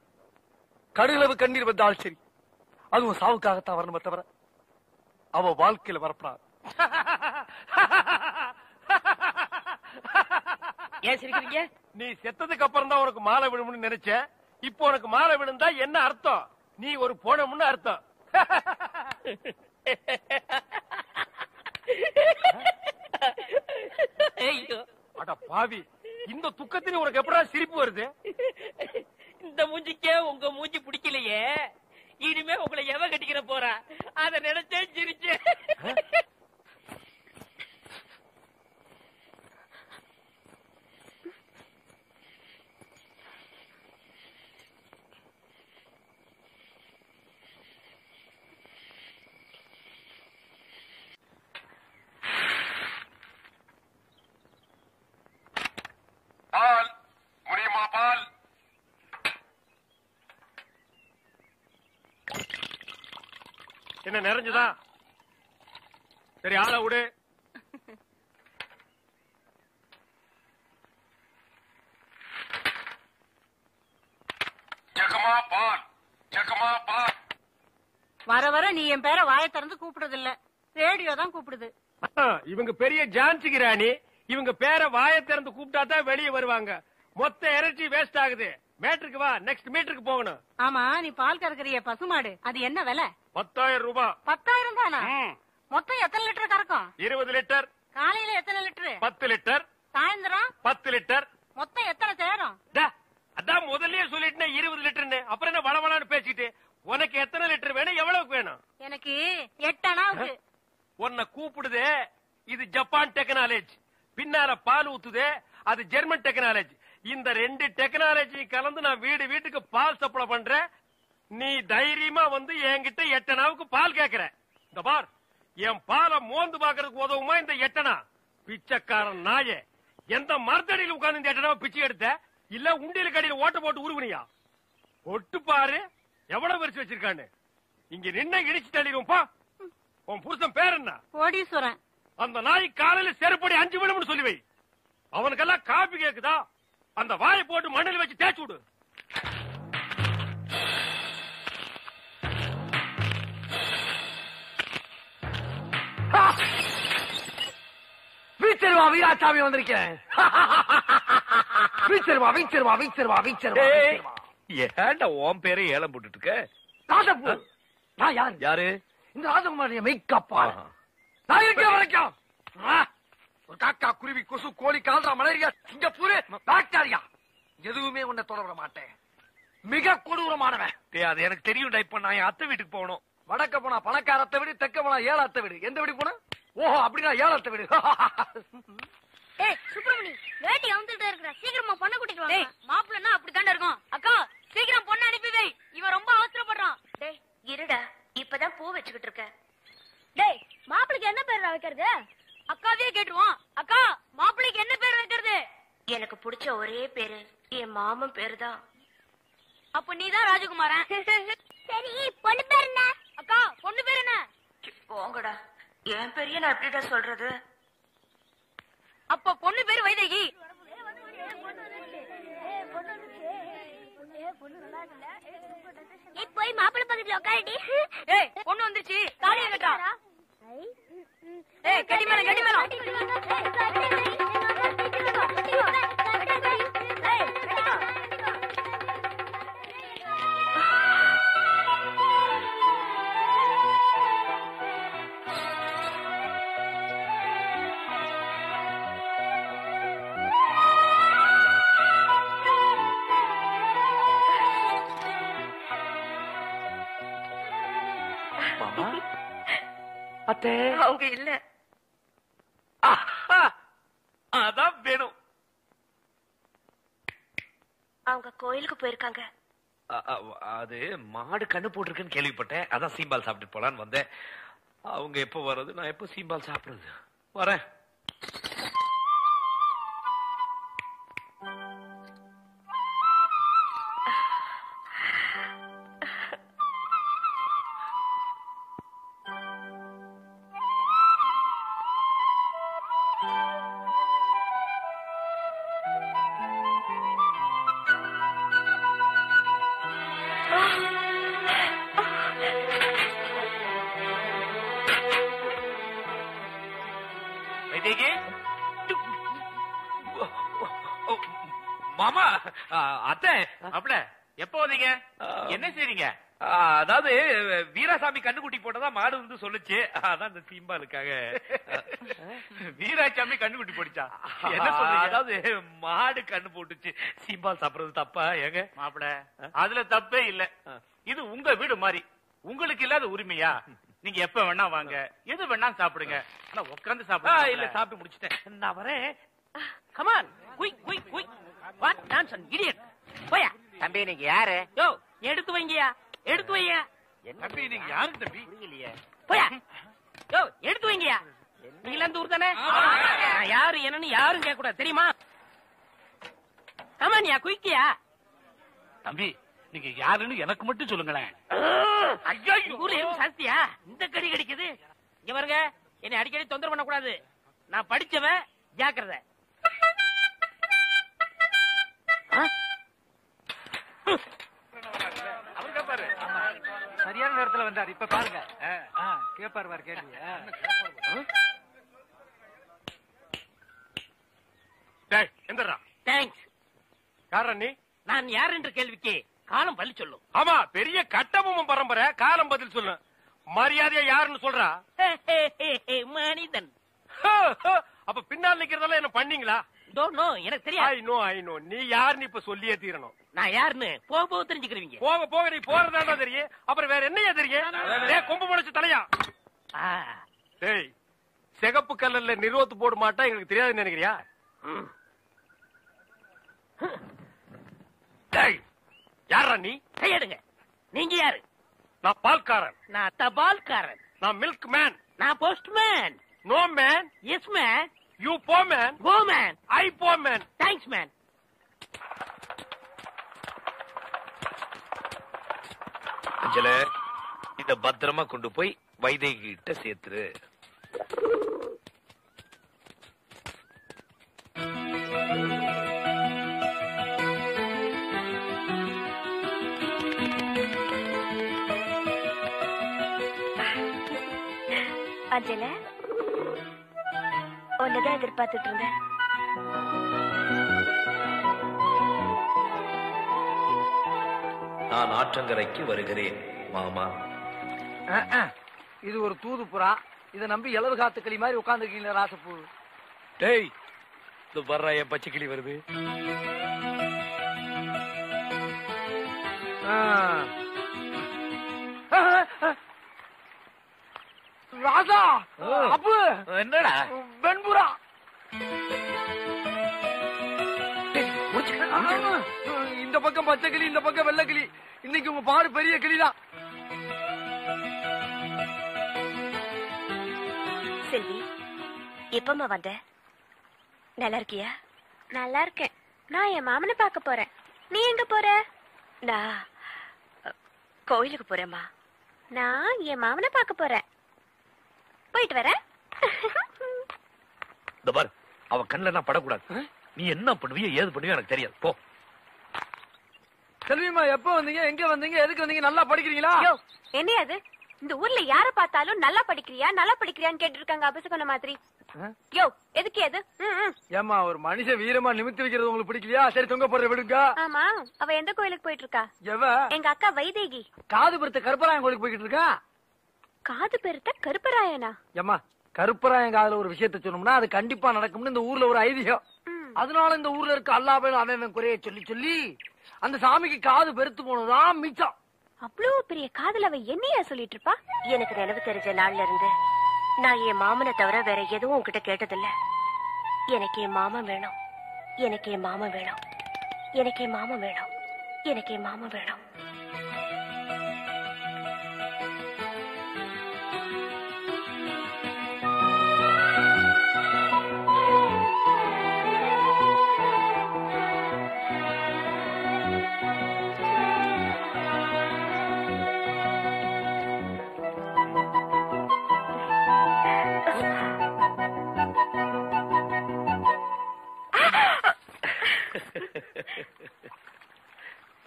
கடுகளவு கண்ணீர் வந்தால் சரி, அதுவும் சாவுக்காகத்தான் வரணுமே தவிர அவ வாழ்க்கையில வரப்படாது. ஏன் சிரிக்கிறீங்க? நீ செத்ததுக்கு அப்புறம் தான் உனக்கு மாலை விழும்னு நினைச்சேன். இப்போ உனக்கு மாலை விழுந்தா என்ன அர்த்தம்? நீ ஒரு போனமுன்னு அர்த்தம். ஐயோ அட பாவி, இந்த துக்கத்திலே உனக்கு எப்படா சிரிப்பு வருது? இந்த மூஞ்சிக்கே உங்க மூஞ்சி பிடிக்கலையே, இனிமே உங்களை எவ கட்டிக்கிற போறா? அத நினைச்சே சிரிச்சேன். பால் முடியுமா? பால் என்ன நிறைஞ்சுதா? சரி, ஆளை விடு. ஜகமா பால், ஜகமா பால். வர வர நீ என் பேரை வாயை திறந்து கூப்பிடுறது இல்ல, ரேடியோ தான் கூப்பிடுது. இவங்க பெரிய ஜான்சி ராணி. இவங்க பேரை வாயை திறந்து கூப்பிட்டா தான் வெளியே வருவாங்க. மொத்த எனர்ஜி வேஸ்ட் ஆகுது. மேட்ருக்கு வா, நெக்ஸ்ட் மீட்டருக்கு போகணும். ஆமா, நீ பால் கறக்குறிய பசுமாடு, அது என்ன விலை? 10,000 ரூபாய். 10,000 தானா? மொத்தம் எத்தனை லிட்டர் கறக்கும்? 20 லிட்டர். காலையில எத்தனை லிட்டர்? 10 லிட்டர். சாயந்தரம் 10 லிட்டர். மொத்தம் எத்தனை சேரும்? அதான் முதல்லயே சொல்லிட்டேன் 20 லிட்டர்னு. அப்புறம் என்ன வளவளான்னு பேசிட்டு? உனக்கு எத்தனை லிட்டர் வேணும்? எவ்வளவுக்கு வேணும்? எனக்கு 8 அணாவுக்கு. உன்னை கூப்பிடுதே, இது ஜப்பான் டெக்னாலஜி. பின்னால பால் ஊத்துதே, அது ஜெர்மன் டெக்னாலஜி. இந்த 2 டெக்னாலஜி கலந்து நான் வீடு வீட்டுக்கு பால் சப்ளை பண்றேன். நீ தைரியமா வந்து என்கிட்ட 8 அணாவுக்கு பால் கேக்குற. இந்த பார், என் பாலை மோந்து பாக்குறதுக்கு உதவுமா இந்த 8 அணா? பிச்சைக்காரன் நாயே, எந்த மரத்தடியில் உட்கார்ந்து இந்த 8 அணாவை பிச்சை எடுத்த? இல்ல உண்டியல கடையில் ஓட்ட போட்டு உருவனியா? ஒட்டு பாரு எவ்வளவு பெருசு வச்சிருக்கான்னு. இங்க நின்ன இடிச்சு தள்ளிடுவோம். உன் புருஷன் பேர் என்ன? கோடீஸ்வரன். அந்த நாய் காலையில செருப்படி 5 விழும்னு சொல்லி வை. அவனுக்கெல்லாம் காபி கேக்குதா? அந்த வாயை போட்டு மண்ணில் வச்சு தேய்ச்சு விடு. வீச்சருவா வீராசாமி வந்திருக்கேன். வீச்சருவா வீச்சருவா வீச்சருவா வீச்சருவா. ஏன்டா உன் பேரை ஏலம் போட்டுட்டு இருக்க? ராஜபு, நான் யாரு? யாரு? இந்த ராஜகுமாரிய மெய்காப்பா. நான் இருக்க வரைக்கும் ஒரு காக்கா, குருவி, கொசு, கோழி, கால்ரா, மலேரியா, சிங்கப்பூர், பாக்டீரியா எதுவுமே உன்னை தொடர மாட்டேன். மிக கொடூரமானவன். அது எனக்கு தெரியும்டா. இப்ப நான் என் அத்தை வீட்டுக்கு போகணும். வடக்க போனா பணக்கார அத்தை வீடு, தெற்க போனா ஏழை அத்தை வீடு. எந்த வீடு போன? ஓஹோ, அப்படின்னா ஏழை அத்தை வீடு. ஏய் சுப்பிரமணி, வேட்டி அவுந்துட்டே இருக்கற, சீக்கிரமா பொண்ணு கூட்டிட்டு வாங்க. மாப்பிள்ளனா அப்படிதான்டா இருக்கும். அக்கா சீக்கிரம் பொண்ணு அனுப்பி வை, இவன் ரொம்ப அவசரப்படுறான். டேய் இருடா, இப்பதான் பூ வச்சுக்கிட்டு இருக்க. டேய், மாப்பிளைக்கு என்ன பேர் வைக்கிறது? அக்காவே கேட்டுருவான். அக்கா, மாப்பிள்ளைக்கு என்ன பேர் வைக்கிறது? எனக்கு பிடிச்ச ஒரே பேரு என் மாமன் பேரு தான். அப்ப நீதான் ராஜகுமாரன். சரி, பொண்ணு பேர் என்ன? அக்கா, பொண்ணு பேர் என்ன? போங்கடா, என் பெரிய நான் எப்படிடா சொல்றது? அப்ப பொண்ணு பேரு வைதேகி. போய் மாப்பிள்ளை பக்கத்துல உட்காரடி. ஏய், பொண்ணு வந்துருச்சு, தாலியை கட்டா. ஏய், கட்டி மேல கட்டி மேல. அத்தே, அவங்க இல்ல. அதான் வேணும். அவங்க கோயிலுக்கு போயிருக்காங்க. அது மாடு கண்ணு போட்டிருக்குன்னு கேள்விப்பட்டேன். அதான் சீம்பால் சாப்பிட்டு போலான்னு வந்தேன். அவங்க எப்ப வர்றது, நான் எப்ப சீம்பால் சாப்பிடுறது? வரேன். ஆமா அத்தை அப்பட எப்ப வந்தீங்க? என்ன செய்றீங்க? அதாவது வீராசாமி கண்ணுக்குட்டி போட்டதா மாடு வந்து சொல்லுச்சு. அதான் இந்த சீம்பாலுக்காக. வீராசாமி கண்ணுக்குட்டி போடுச்சா? என்ன சொல்றீங்க? அதாவது மாடு கண்ணு போட்டுச்சு. சீம்பால் சாப்பிடுறது தப்பா ஏங்க? மாப்பிள அதுல தப்பே இல்ல. இது உங்க வீடு மாதிரி. உங்களுக்கு இல்லாத உரிமையா? நீங்க எப்ப வேணா வாங்க, எது வேணா சாப்பிடுங்க. ஆனா உட்கார்ந்து சாப்பிடுங்க. இல்ல சாப்பிட்டு முடிச்சிட்டேன். நான் வரேன். Come on quick quick quick. What nonsense idiot. போயா. தம்பி நீங்க யாரு? யோ எடுத்து வைங்கயா, எடுத்து வையா. தம்பி நீங்க யாரு தம்பி? புரியலையே. போயா. யோ எடுத்து வைங்கயா. நீங்க இந்த ஊர் தானே? நான் யாரு என்னன்னு யாரும் கேட்க கூடாது தெரியுமா? கமான்யா குயிக்கியா. தம்பி நீங்க யாருன்னு எனக்கு மட்டும் சொல்லுங்களேன். ஐயோ ஊர்ல எறும்பு சாஸ்தியா இந்த கடி கடிக்குது. இங்க பாருங்க, என்னை அடிக்கடி தொந்தரவு பண்ண கூடாது. நான் படிச்சவன், ஜாக்கிரதை. அவருக்கா பாரு. சரியான நேரத்துல வந்தார். இப்ப பாருங்க கேப்பாரு பாரு கேள்வி. டேய் எந்திரா. தேங்க்ஸ். யாரா நீ? நான் யார் என்ற கேள்விக்கு காலம் பள்ளி சொல்லும். ஆமா பெரிய கட்டபொம்மன் பரம்பரை. காலம் பதில் சொல்லு. மரியாதையா யாருன்னு சொல்றா? மனிதன். அப்ப பின்னால் நிக்கிறதெல்லாம் என்ன பண்ணீங்களா? நோ எனக்கு தெரியாது. ஐ நோ நீ யாருன்னு இப்ப சொல்லியே தீரணும். நான் யாருன்னு போக போக தெரிஞ்சுக்கிறீங்க. போக போக நீ போறதாண்டா தெரியும். அப்புறம் வேற என்னையா தெரியும்? டேய் கொம்பு முளைச்சு தலையா. டேய் சிகப்பு கல்லல்ல நிறுவத்து போட மாட்டா எங்களுக்கு தெரியாதுன்னு நினைக்கிறியா? டேய் யாரா நீ? கையெடுங்க. நீங்க யாரு? நான் பால்காரன். நான் தபால்காரன். நான் மில்க் மேன். நான் postman. No man. Yes man. You போ மேன். Go man. ஐ போ மேன். Thanks man. அஞ்சல இத பத்திரமா கொண்டு போய் வைதேகி கிட்ட சேர்த்துரு. அஞ்சல உன்னதான் எதிர்பார்த்துட்டு இருந்தேன். நான் ஆற்றங்கரைக்கு வருகிறேன் மாமா. இது ஒரு தூது புறா. இத நம்பி இளவு காத்து கிளி மாதிரி உட்கார்ந்துருக்கீங்களா ராசப்பூ? டேய் இது வர்ற என் பச்சை கிளி வருது. ராசா அப்பு என்னடா வெண்புறா. இந்த பக்கம் பச்சை கிளி, இந்த பக்கம் வெள்ளை கிளி. இன்னைக்கு உங்க பாரு பெரிய கிளிதான். செல்வி, எப்பமா வந்த? நல்லா இருக்கியா? நல்லா இருக்கேன். நான் என் மாமனை பார்க்க போறேன். நீ எங்க போற? நான் கோயிலுக்கு போறேம்மா. நான் என் மாமனை பார்க்க போறேன். போயிட்டு வரேன். இந்த பாரு அவ கண்ணுல நான் படக்கூடாது. நீ என்ன பண்ணுவியோ ஏது பண்ணுவியோ எனக்கு தெரியாது. போ. செல்விமா எப்ப வந்தீங்க? எங்க வந்தீங்க? எதுக்கு வந்தீங்க? நல்லா படிக்கிறீங்களா? என்ன அது? இந்த ஊர்ல யார பார்த்தாலும் நல்லா படிக்கிறியான்னு கேட்டு இருக்காங்க. அபசகன மாதிரி. யோ எதுக்கு அது? ஏமா ஒரு மனுஷ வீரமா நிமித்தி வைக்கிறது உங்களுக்கு பிடிக்கலையா? சரி தொங்க போடுற விடுங்க. ஆமா, அவ எந்த கோயிலுக்கு போயிட்டு இருக்கா? எவ? எங்க அக்கா வைதேகி. காது பெருத்த கருப்பராயன் கோயிலுக்கு போய்கிட்டு இருக்கா. காது பெருத்த கருப்பராயனா? ஏமா கருப்பராயன் காதுல ஒரு விஷயத்த சொன்னோம்னா அது கண்டிப்பா நடக்கும்னு இந்த ஊர்ல ஒரு ஐதீகம். அதனால இந்த ஊர்ல இருக்க அல்லாஹ்வே அவன் குறைய சொல்லி சொல்லி அந்த சாமிக்கு காது பெருத்து போனதான் மிச்சம். அவ்வளவு பெரிய காதல் அவ என்னையா சொல்லிட்டு இருப்பா? எனக்கு நினைவு தெரிஞ்ச நாள்ல இருந்து நான் என் மாமனை தவிர வேற எதுவும் உன்கிட்ட கேட்டதில்ல. எனக்கு என் மாமன் வேணும், எனக்கு என் மாமன் வேணும், எனக்கு என் மாமன் வேணும், எனக்கு என் மாமன் வேணும்.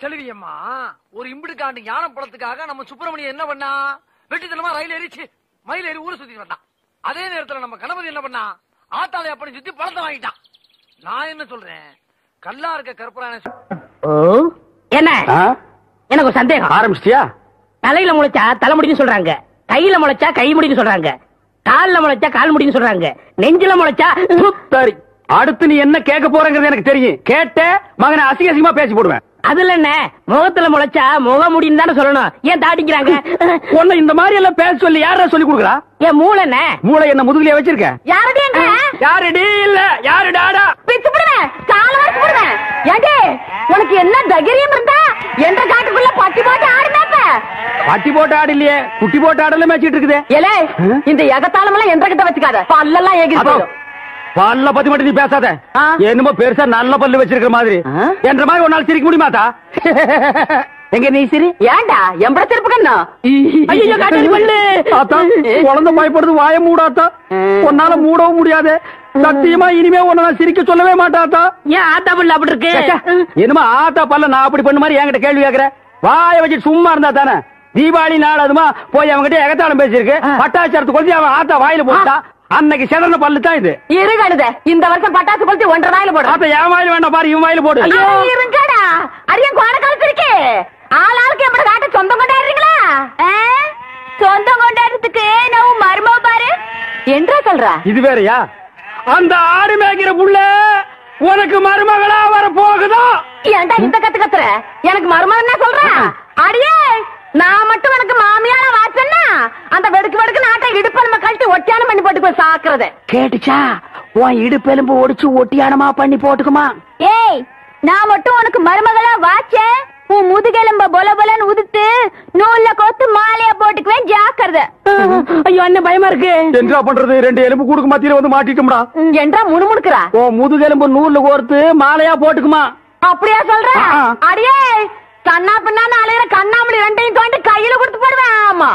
செல்வியம்மா ஒரு இம்பிடுக்காண்டு ஞான படத்துக்காக நம்ம சுப்பிரமணியம் என்ன பண்ணா? வெட்டித்தனமா ரயில் ஏறிச்சு மயில் ஏறி ஊரை சுத்தி வந்தான். அதே நேரத்துல நம்ம கணபதி என்ன பண்ணா? ஆத்தாளை அப்படி சுத்தி பழத்தை வாங்கிட்டான். நான் என்ன சொல்றேன், கல்லா இருக்க கருப்பரான என்ன எனக்கு ஒரு சந்தேகம். ஆரம்பிச்சிட்டியா? தலையில முளைச்சா தலைமுடின்னு சொல்றாங்க, கையில முளைச்சா கை முடின்னு சொல்றாங்க, கால்ல முளைச்சா கால் முடின்னு சொல்றாங்க, நெஞ்சில முளைச்சா. சரி, அடுத்து நீ என்ன கேட்க போறங்கிறது எனக்கு தெரியும். கேட்ட மகனை அசிங்க அசிங்கமா பேசி போடுவேன். அதுல என்ன, முகத்துல முளைச்சா முக முடின்னு தானே சொல்லணும், ஏன் தாட்டிக்கிறாங்க? உன்னை இந்த மாதிரி எல்லாம் பேச சொல்லி யாரா சொல்லி கொடுக்குறா? என் மூளை என்ன? மூளை என்ன முதுகுலயே வச்சிருக்க? யாருடி இல்ல யாருடாடா? உனக்கு என்ன தைரியம் இருந்தா என்ற காட்டுக்குள்ள பட்டி போட்டு ஆடுனாப்ப? பட்டி போட்டு ஆடு இல்லையே, குட்டி போட்டு ஆடல மேய்ச்சிட்டு இருக்குது. ஏலே, இந்த எகத்தாளம் எல்லாம் என்ற கிட்ட வச்சுக்காத, பல்லெல்லாம் ஏகி போடும். பல்ல பத்தி மட்டும் நீ பேசாத. என்னமோ பெருசா நல்ல பல்லு வச்சிருக்கிற மாதிரி. என்ற மாதிரி ஒரு நாள் சிரிக்க முடியுமாத்தா? எங்க நீ சிரி? ஏண்டா எம்பட திருப்புக்கண்ணா? ஐயோ காட்டு பல்லு. ஆத்தா, குழந்தை பயப்படுது, வாய மூடாத்தா. உன்னால மூடவும் முடியாது. சத்தியமா இனிமே உன்ன சிரிக்க சொல்லவே மாட்டாத்தா. ஏன் ஆத்தா பல்லு அப்படி இருக்கு? என்னமா ஆத்தா பல்ல நான் அப்படி பண்ண மாதிரி என்கிட்ட கேள்வி கேக்குற? வாய வச்சுட்டு சும்மா இருந்தா தானே. தீபாவளி நாள் அதுமா போய் அவங்கிட்ட எகத்தாளம் பேசிருக்கு. பட்டாச்சாரத்து கொளுத்தி அவன் ஆத்தா வாயில போட்டா. அன்னைக்கு செதறன பல்லு தான் இது. இருங்கடுத, இந்த வருஷம் பட்டாசு கொளுத்தி 1.5 வாயில போடு. அப்ப என் வாயில வேண்டாம் பாரு, இவன் வாயில போடு. இருங்கடா, அரியன் கோண காலத்திருக்கு. ஆளாளுக்கு எம்பட காட்ட சொந்தம் கொண்டாடுறீங்களா? சொந்தம் கொண்டாடுறதுக்கு நான் மருமவ பாரு என்றா சொல்றா. இது வேறயா? அந்த ஆடு மேய்க்கிற புள்ள உனக்கு மருமகளா வர போகுதோ? ஏன்டா இந்த கத்துற? எனக்கு மருமகன் சொல்றேன். அடியே, நான் மட்டும் உனக்கு மாமியார வாச்சன்னா அந்த வெடுக்கு வெடுக்கு நாட்டை இடுப்பெலும்ப கழட்டி ஒட்டியானம் பண்ணி போட்டுக்கோ சாக்குறது. கேட்டுச்சா? உன் இடுப்பெலும்பு ஒடிச்சு ஒட்டியானமா பண்ணி போட்டுக்குமா? ஏய், நான் மட்டும் உனக்கு மருமகளா வாச்சேன், உன் முதுகெலும்ப பொல பொலன்னு உதுத்து நூல்ல கோத்து மாலையா போட்டுக்குவேன், ஜாக்கிரதை. ஐயோ, அண்ணன் பயமா இருக்கு. என்ன பண்றது? 2 எலும்பு கூடுக்கு மத்தியில வந்து மாட்டிட்டோம்டா. என்றா முணுமுணுக்குறா? ஓ, முதுகெலும்பு நூல்ல கோர்த்து மாலையா போட்டுக்குமா? அப்படியா சொல்ற? அடியே, கண்ணா பின்னான்னு அலையிற கண்ணாமணி 2ஐயும் தோண்டி கையில கொடுத்து போடுவேன். ஆமா,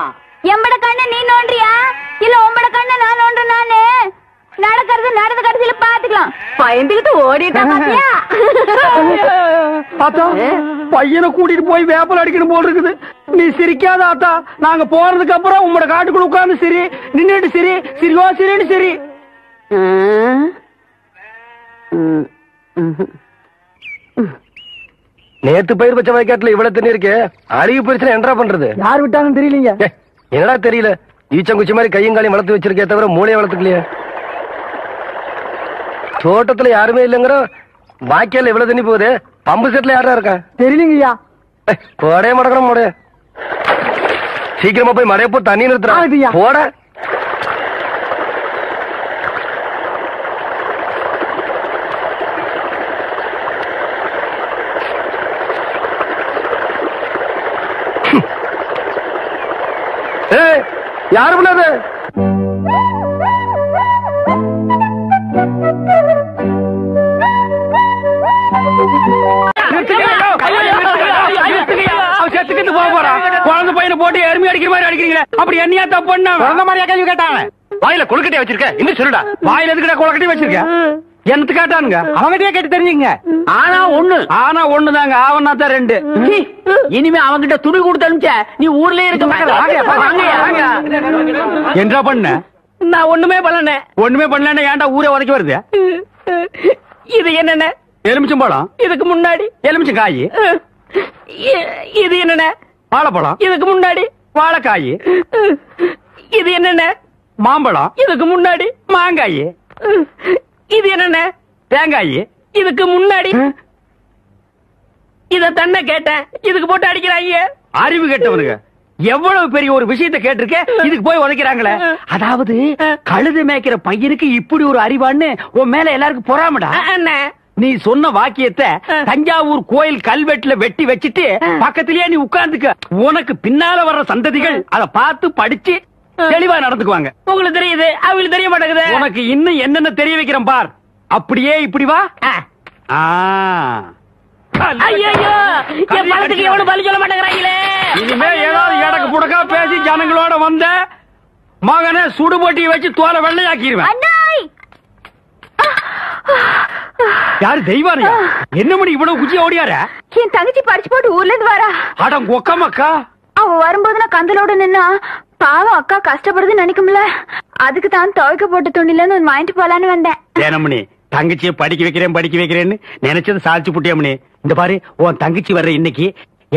எம்பட கண்ணு நீ நோண்டியா இல்ல உம்பட கண்ணு நான் நோண்டு? நானு நடக்கிறது நடந்த கடைசியில பாத்துக்கலாம். பயந்துகிட்டு ஓடிட்டா பாத்தியா? ஆத்தா, பையனை கூட்டிட்டு போய் வேப்பல் அடிக்கணும் போல் இருக்குது. நீ சிரிக்காத ஆத்தா. நாங்க போறதுக்கு அப்புறம் உங்களோட காட்டுக்குள்ள உட்கார்ந்து சிரி, நின்னுட்டு சிரி, சிரிவா சிரின்னு சிரி. நேத்து பயிர் பச்சை வயக்காட்டுல இவ்வளவு தண்ணி இருக்கு. அழிவு பிரச்சனை என்ன பண்றது? யார் விட்டாங்கன்னு தெரியலீங்க. என்னடா தெரியல, ஈச்சங்குச்சி மாதிரி கையும் காலையும் வளர்த்து வச்சிருக்கே தவிர மூளையை வளர்த்துக்கலையே. தோட்டத்துல யாருமே இல்லங்கிற வாய்க்கால இவ்வளவு தண்ணி போகுது. பம்பு செட்ல யாரா இருக்கா? தெரியலீங்கய்யா. போடே மடக்கணும் போட. சீக்கிரமா போய் மழைய போ, தண்ணி நிறுத்துறா போட. யாரு பிள்ளாது? குழந்தை பையனை போட்டு எருமை அடிக்கிற மாதிரி அடிக்கிறீங்களே, அப்படி என்னையா தப்பு பண்ண? குழந்தை மாதிரியா கேள்வி கேட்டாங்க? வாயில கொழுக்கட்டை வச்சிருக்க, இன்னும் சொல்லுடா. வாயில எதுக்கிட்ட கொழுக்கட்டை வச்சிருக்க? என்னத்து கேட்டானுங்க? அவங்கிட்டே கேட்டு தெரிஞ்சுங்க. ஆனா ஒண்ணுதாங்க, ஆவனா தான் 2. இனிமே அவங்கிட்ட துணி கொடுத்து அனுப்பிச்ச நீ ஊர்லயே இருக்க என்ன பண்ண? நான் ஒண்ணுமே பண்ணல. ஒண்ணுமே பண்ணல, ஏன்டா ஊரே உதைக்க வருது? இது என்னென்ன? எலுமிச்சம்பழம். இதுக்கு முன்னாடி எலுமிச்சங்காய். இது என்னென்ன? வாழைப்பழம். இதுக்கு முன்னாடி வாழைக்காய். இது என்னென்ன? மாம்பழம். இதுக்கு முன்னாடி மாங்காய். இது என்னென்ன? தேங்காய். இதுக்கு முன்னாடி இத தன்ன கேட்டேன், இதுக்கு போட்டு அடிக்கிறாங்க. அறிவு கேட்டவனுங்க எவ்வளவு பெரிய ஒரு விஷயத்தை கேட்டிருக்க, இதுக்கு போய் உதைக்கிறாங்களே. அதாவது கழுது மேய்க்கிற பையனுக்கு இப்படி ஒரு அறிவான்னு உன் மேல எல்லாருக்கும் பொறாமடா. நீ சொன்ன வாக்கியத்தை தஞ்சாவூர் கோயில் கல்வெட்டுல வெட்டி வச்சிட்டு பக்கத்திலேயே நீ உட்கார்ந்துக்க. உனக்கு பின்னால வர்ற சந்ததிகள் அதை பார்த்து படிச்சு தெளிவா நடந்துக்குவாங்க. உங்களுக்கு தெரியுது, அவங்களுக்கு தெரிய மாட்டேங்குது. உனக்கு இன்னும் என்னென்ன தெரிய வைக்கிறேன் பார். அப்படியே இப்படி வா. ஐயோ, என் பழத்துக்கு எவனும் பலி சொல்ல மாட்டேங்கிறாங்களே. இனிமே ஏதாவது எடக்கு புடக்கா பேசி ஜனங்களோட வந்த மகனை சுடுபொட்டியை வச்சு தோலை வெள்ளையாக்கிடுவேன். யாரு தெய்வானியா? என்ன மணி இவ்வளவு குச்சி ஓடியார? என் தங்கச்சி படிச்சு போட்டு ஊர்ல இருந்து வரா. அடம் கொக்கமக்கா. அவ வரும்போது நான் கந்தலோட நின்னா பாவம் அக்கா கஷ்டப்படுதுன்னு நினைக்கும்ல, அதுக்கு தான் துவைக்க போட்ட துணில இருந்து வாங்கிட்டு போலான்னு வந்தேன். ஏனமணி, தங்கச்சியை படிக்க வைக்கிறேன்னு நினைச்சது சாதிச்சு புட்டியாமனே. இந்த பாரு, உன் தங்கச்சி வர்ற இன்னைக்கு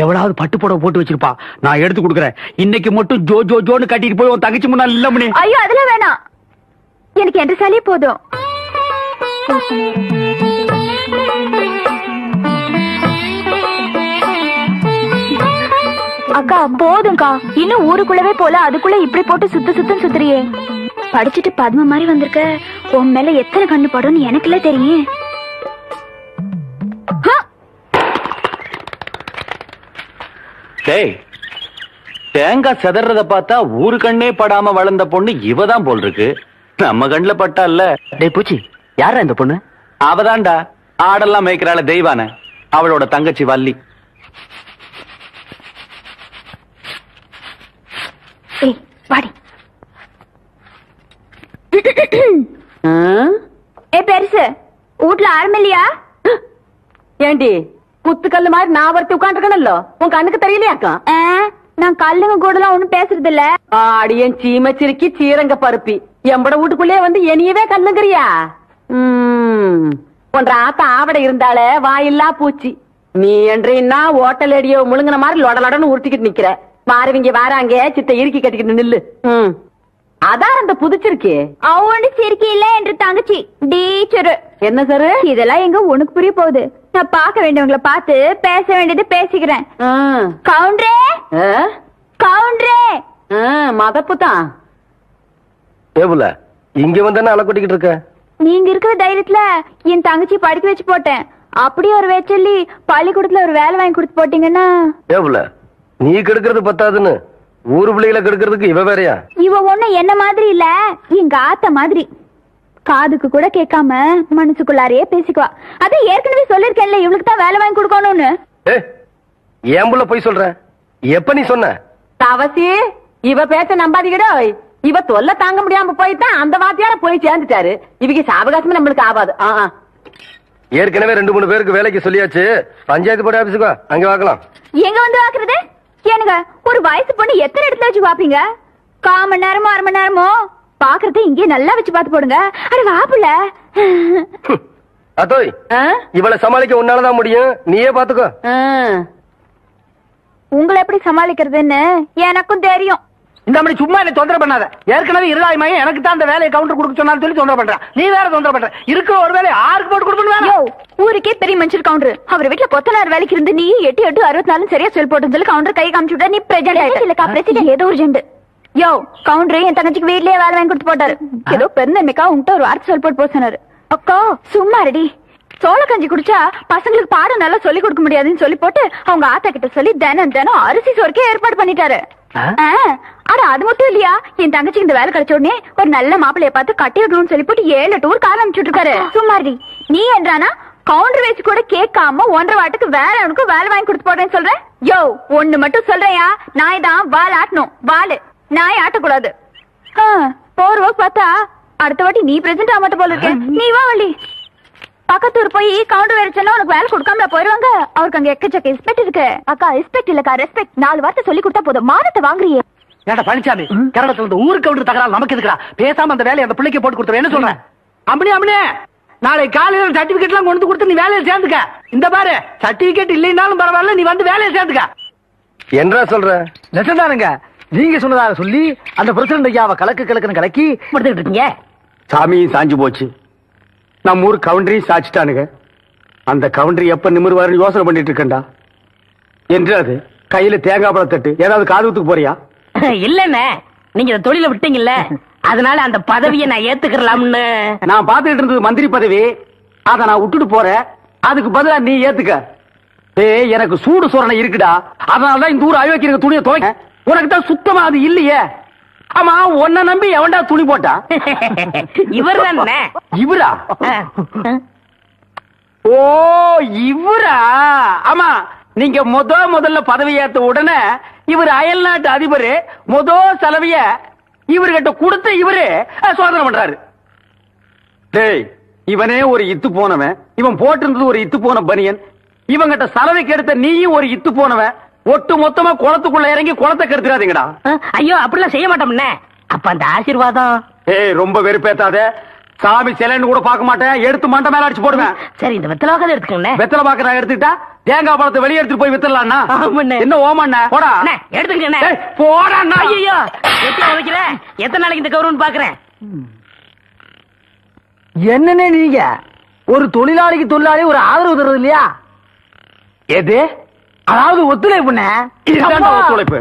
எவ்வளவு பட்டு புடவை போட்டு வச்சிருப்பா, நான் எடுத்து கொடுக்குறேன். இன்னைக்கு மட்டும் ஜோ ஜோ ஜோன்னு கட்டிட்டு போய் உன் தங்கச்சி முன்னாள் இல்லமனே. ஐயோ அதெல்லாம் வேணாம், எனக்கு என்ற சாலியே போதும். அக்கா போதும்க்கா, இன்னும் ஊருக்குள்ளவே போல அதுக்குள்ள இப்படி போட்டு சுத்தம் சுத்துறியே. படிச்சுட்டு பத்ம மாதிரி வந்திருக்க, உன் மேல எத்தனை கண்ணு படும்னு எனக்குல தெரியும். தேங்காய் செதறத பார்த்தா ஊரு கண்ணே படாம வளர்ந்த பொண்ணு இவதான் போல் இருக்கு. நம்ம கண்ணுல பட்டா இல்ல. டேய் பூச்சி, யாரா இந்த பொண்ணு? அவதான்டா ஆடெல்லாம் மேய்க்கிறாள தெய்வான, அவளோட தங்கச்சி வள்ளி. வாடி. ஏ பெருசு, வீட்டுல ஆரம்பில்லையா? ஏண்டி குத்து கல்லு மாதிரி நான் ஒருத்தி உட்காந்துருக்கணும்ல, உன் கண்ணுக்கு தெரியலையாக்கா? நான் கல்லுங்க கூட எல்லாம் ஒண்ணும் பேசுறது இல்ல. ஆடியன் சீமச்சிருக்கி சீரங்க பருப்பி எம்பட வீட்டுக்குள்ளே வந்து என்னையவே கல்லுங்கிறியா? ஒன்ற ஆத்த ஆவட இருந்தாலே வாயில்லா பூச்சி. நீ என்றா ஓட்டல் அடியோ முழுங்கின மாதிரி லொடலொடன்னு உருட்டிக்கிட்டு நிக்கிற. மாறுவிங்க வாராங்க சித்த இறுக்கி கட்டிக்கிட்டு நில்லு. அதான் அந்த புதுச்சிருக்கே அவனு சிரிக்கி இல்ல என்று தங்கச்சி டீச்சரு. என்ன சார் இதெல்லாம் எங்க உனக்கு புரிய போகுது? நான் பார்க்க வேண்டியவங்களை பார்த்து பேச வேண்டியது பேசிக்கிறேன். கவுண்டரே கவுண்டரே. மதப்புதான் ஏபுல இங்க வந்தானே அலை கொட்டிக்கிட்டு இருக்க. நீங்க இருக்கிற தைரியத்துல என் தங்கச்சி படிக்க வச்சு போட்டேன். அப்படியே ஒரு வேச்சல்லி பள்ளிக்கூடத்துல ஒரு வேலை வாங்கி கொடுத்து போட்டீங்கன்னா. ஏபுல நீ கெடுக்கிறது பத்தாதுன்னு ஊரு பிள்ளைகளை கெடுக்கிறதுக்கு இவ வேறையா? இவ ஒண்ணு என்ன மாதிரி இல்ல, எங்க ஆத்த மாதிரி. காதுக்கு கூட கேட்காம மனசுக்குள்ளாரையே பேசிக்குவா. அத ஏற்கனவே சொல்லிருக்கேன்ல, இவளுக்கு தான் வேலை வாங்கி கொடுக்கணும்னு. ஏன் புள்ள போய் சொல்ற? எப்ப நீ சொன்ன? தவசி இவ பேச்ச நம்பாதீங்கடோ. இவ தொல்லை தாங்க முடியாம போய்தான் அந்த வாத்தியார போய் சேர்ந்துட்டாரு. இவங்க சாவகாசமே நம்மளுக்கு ஆகாது. ஏற்கனவே 2-3 பேருக்கு வேலைக்கு சொல்லியாச்சு. பஞ்சாயத்து போர்டு ஆபீஸுக்கு அங்க வாக்கலாம். எங்க வந்து வாக்குறது? எனக்கு ஒரு வயசு பொண்ணு எத்தனை இடத்துல வச்சு பாப்பீங்க? 1/4 மணி நேரமோ 1/2 மணி நேரமோ பாக்குறது இங்கே நல்லா வச்சு பாத்து போடுங்க. அட வாப்புல அதோய் இவளை சமாளிக்க உன்னாலதான் முடியும், நீயே பாத்துக்கோ. உங்களை எப்படி சமாளிக்கிறதுன்னு எனக்கும் தெரியும். இந்த மாதிரி சும்மா என்ன தொந்தரவு பண்ணாத. ஏற்கனவே இருளாய்மையும் எனக்கு தான் அந்த வேலையை கவுண்டர் கொடுக்க சொன்னாலும் சொல்லி தொந்தரவு பண்றான். நீ வேற தொந்தரவு பண்ற. இருக்கிற ஒரு வேலையை ஆருக்கு போட்டு கொடுக்கணும்? ஊருக்கே பெரிய மனுஷர் கவுண்டர். அவர் வீட்டுல கொத்தனார் வேலைக்கு இருந்து நீ 8-8-64 சரியா சொல் போட்டு சொல்லி கவுண்டர் கை காமிச்சு விட்டா. நீ பிரசிடென்ட் இல்லக்கா, பிரசிடென்ட் ஏதோ ஒரு ஜெண்டு. யோ கவுண்டர் என் தங்கச்சிக்கு வீட்லயே வேலை வாங்கி கொடுத்து போட்டாரு. ஏதோ பெருந்தன்மைக்கா உங்ககிட்ட ஒரு வார்த்தை சொல் போட்டு போக சொன்னாரு. அக்கா சும்மா ரெடி. சோள கஞ்சி குடிச்சா பசங்களுக்கு பாடம் நல்லா சொல்லி கொடுக்க முடியாதுன்னு சொல்லி போட்டு அவங்க ஆத்தா கிட்ட சொல்லி தினம் அரிசி சோறுக்கே ஏற்பாடு பண்ணிட்டாரு. ஆனா அது மட்டும் இல்லையா, என் தங்கச்சி இந்த வேலை கிடைச்ச உடனே ஒரு நல்ல மாப்பிள்ளைய பார்த்து கட்டி விடணும்னு சொல்லி போட்டு 7 டூர் கார் அனுப்பிச்சுட்டு இருக்காரு. சும்மாடி நீ என்றானா கவுண்டர் வச்சு கூட கேட்காம 1.5 வாட்டுக்கு வேற அவனுக்கு வேலை வாங்கி கொடுத்து போடுறேன்னு சொல்றேன். யோ ஒண்ணு மட்டும் சொல்றேயா, நாய் தான் வால் ஆட்டணும், வாலு நாய் ஆட்டக்கூடாது. போர்வ பார்த்தா அடுத்த வாட்டி நீ பிரசன்ட் ஆக மாட்ட போல இருக்க. நீ வா வள்ளி. பக்கத்தூர் போய் கவுண்டர் வேறச்சா உனக்கு வேலை கொடுக்காம போயிருவாங்க. அவருக்கு அங்க எக்கச்சக்க ரெஸ்பெக்ட் இருக்கு. அக்கா ரெஸ்பெக்ட் இல்லக்கா ரெஸ்பெக்ட். 4 வார்த்தை சொல்லி கொடுத்தா போதும், மானத்தை வாங்குறியே. ஏடா பழனிசாமி, கரடத்துல இந்த ஊருக்கு கவுண்டர் தகராறு நமக்கு இருக்குடா. பேசாம அந்த வேலையை அந்த பிள்ளைக்கு போட்டு கொடுத்துரு. என்ன சொல்றேன்? அம்மனே நாளை காலையில சர்டிபிகேட் எல்லாம் கொண்டு கொடுத்து நீ வேலையை சேர்ந்துக்க. இந்த பாரு சர்டிபிகேட் இல்லைன்னாலும் பரவாயில்ல, நீ வந்து வேலையை சேர்ந்துக்க. என்ன சொல்ற? நெசந்தானுங்க, நீங்க சொன்னதாக சொல்லி அந்த பிரசிடண்ட் ஐயாவை கலக்குன்னு கலக்கி படுத்துக்கிட்டு இருக்கீங்க. சாமியும் சாஞ்சு போச்சு, நம்ம ஊர் கவுண்டரையும் சாச்சிட்டானுங்க. அந்த கவுண்டரி எப்ப நிமிர்வாருன்னு யோசனை பண்ணிட்டு இருக்கேன்டா. என்று அது கையில தேங்காய் பழம் தட்டு ஏதாவது காதுத்துக்கு போறியா? இல்லண்ணே, நீங்க இந்த தொழில விட்டீங்கல்ல, அதனால அந்த பதவியை நான் ஏத்துக்கலாம்னு. நான் பாத்துக்கிட்டு இருந்தது மந்திரி பதவி, அத நான் விட்டுட்டு போறேன். அதுக்கு பதிலா நீ ஏத்துக்க. எனக்கு சூடு சோரணை இருக்குடா, அதனாலதான் இந்த ஊர் அயோக்கிய துணியை துவைக்க. உனக்கு தான் சுத்தமா அது இல்லையே. ஆமா, உன்னை நம்பி எவன்டா துணி போட்டா? இவர் தானே. இவரா? ஓ இவரா? ஆமா, நீங்க முதல்ல பதவி ஏத்த உடனே இவர் அயல் நாட்டு அதிபர் செலவிய இவர்கிட்ட கொடுத்த இவரு சோதனை பண்றாரு. டேய், இவனே ஒரு இத்து போனவன், இவன் போட்டிருந்தது ஒரு இத்து போன பனியன், இவங்கிட்ட சலவைக்கு எடுத்த நீயும் ஒரு இத்து போனவன். ஒட்டு மொத்தமா குளத்துக்குள்ள இறங்கி குளத்தை கெடுத்துறாதீங்கடா. ஐயோ அப்படிலாம் செய்ய மாட்டோம்னே. அப்ப அந்த ஆசீர்வாதம். ரொம்ப வெறுப்பேத்தாத. சாமி சிலைன்னு கூட பார்க்க மாட்டேன், எடுத்து மண்டை மேல அடிச்சு போடுவேன். சரி, இந்த வெத்தலை வாக்காத எடுத்துக்கோங்க. வெத்தலை பாக்க நான் எடுத்துக்கிட்டா தேங்காய் பழத்தை வெளியே எடுத்துட்டு போய் வித்துடலாம்னா என்ன ஓமண்ண போடா எடுத்துக்கண்ணே. போடா. ஐயோ, எத்தனை உதைக்கிற? எத்தனை நாளைக்கு இந்த கௌரவம் பாக்குறேன்? என்னன்னு நீங்க ஒரு தொழிலாளிக்கு தொழிலாளி ஒரு ஆதரவு தர்றது இல்லையா? எது? அதாவது ஒத்துழைப்புண்ணே. இதுதான் ஒத்துழைப்பு.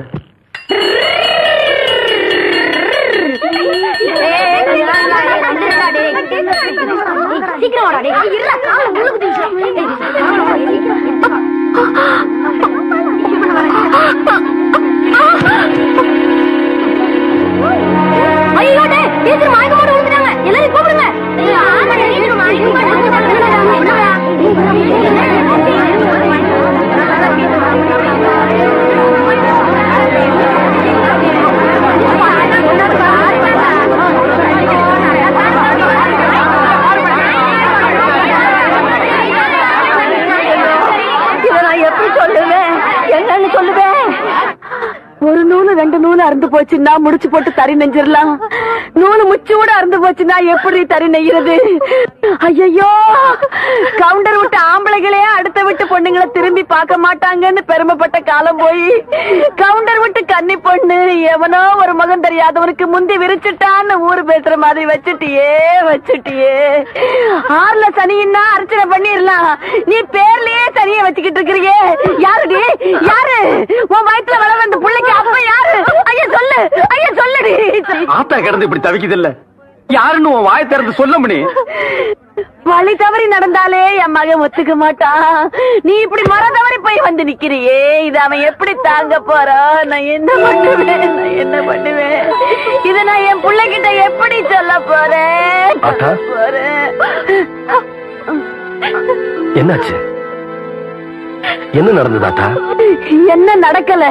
எல்லாரும் கூப்பிடுங்க. ஒரு நூலு 2 நூலு அறுந்து போச்சுன்னா முடிச்சு போட்டு தறி நெஞ்சிடலாம். நூலு முச்சூட அறுந்து போச்சுன்னா எப்படி தறி நெய்கிறது? ஐயோ, கவுண்டர் விட்டு ஆம்பளைகளே அடுத்த விட்டு பொண்ணுங்களை திரும்பி பார்க்க மாட்டாங்கன்னு பெருமைப்பட்ட காலம் போய் கவுண்டர் விட்டு கன்னி பொண்ணு எவனோ ஒரு மகன் தெரியாதவனுக்கு முந்தி விரிச்சுட்டான்னு ஊரு பேசுற மாதிரி வச்சுட்டியே. ஆறுல சனின்னா அர்ச்சனை பண்ணிடலாம், நீ பேர்லயே சனிய வச்சுக்கிட்டு இருக்கிறியே. யாருடி? யாரு உன் வயிற்றுல வளர்ந்த அந்த பிள்ளைக்கு அப்ப யாரு? ஐயா சொல்லு, ஐயா சொல்லுடி. ஆத்தா கிடந்து இப்படி தவிக்குது இல்ல, யாருன்னு உன் வாய் திறந்து சொல்ல முடியும்? வழி தவறி நடந்தாலே என் மகன் ஒத்துக்க மாட்டான். நீ இப்படி மர தவறி போய் வந்து நிக்கிறியே, இது அவன் எப்படி தாங்க போறான்? நான் என்ன பண்ணுவேன்? இத நான் என் பிள்ளைகிட்ட எப்படி சொல்ல போறேன்? என்னாச்சு? என்ன நடந்ததாட்டா? என்ன நடக்கல?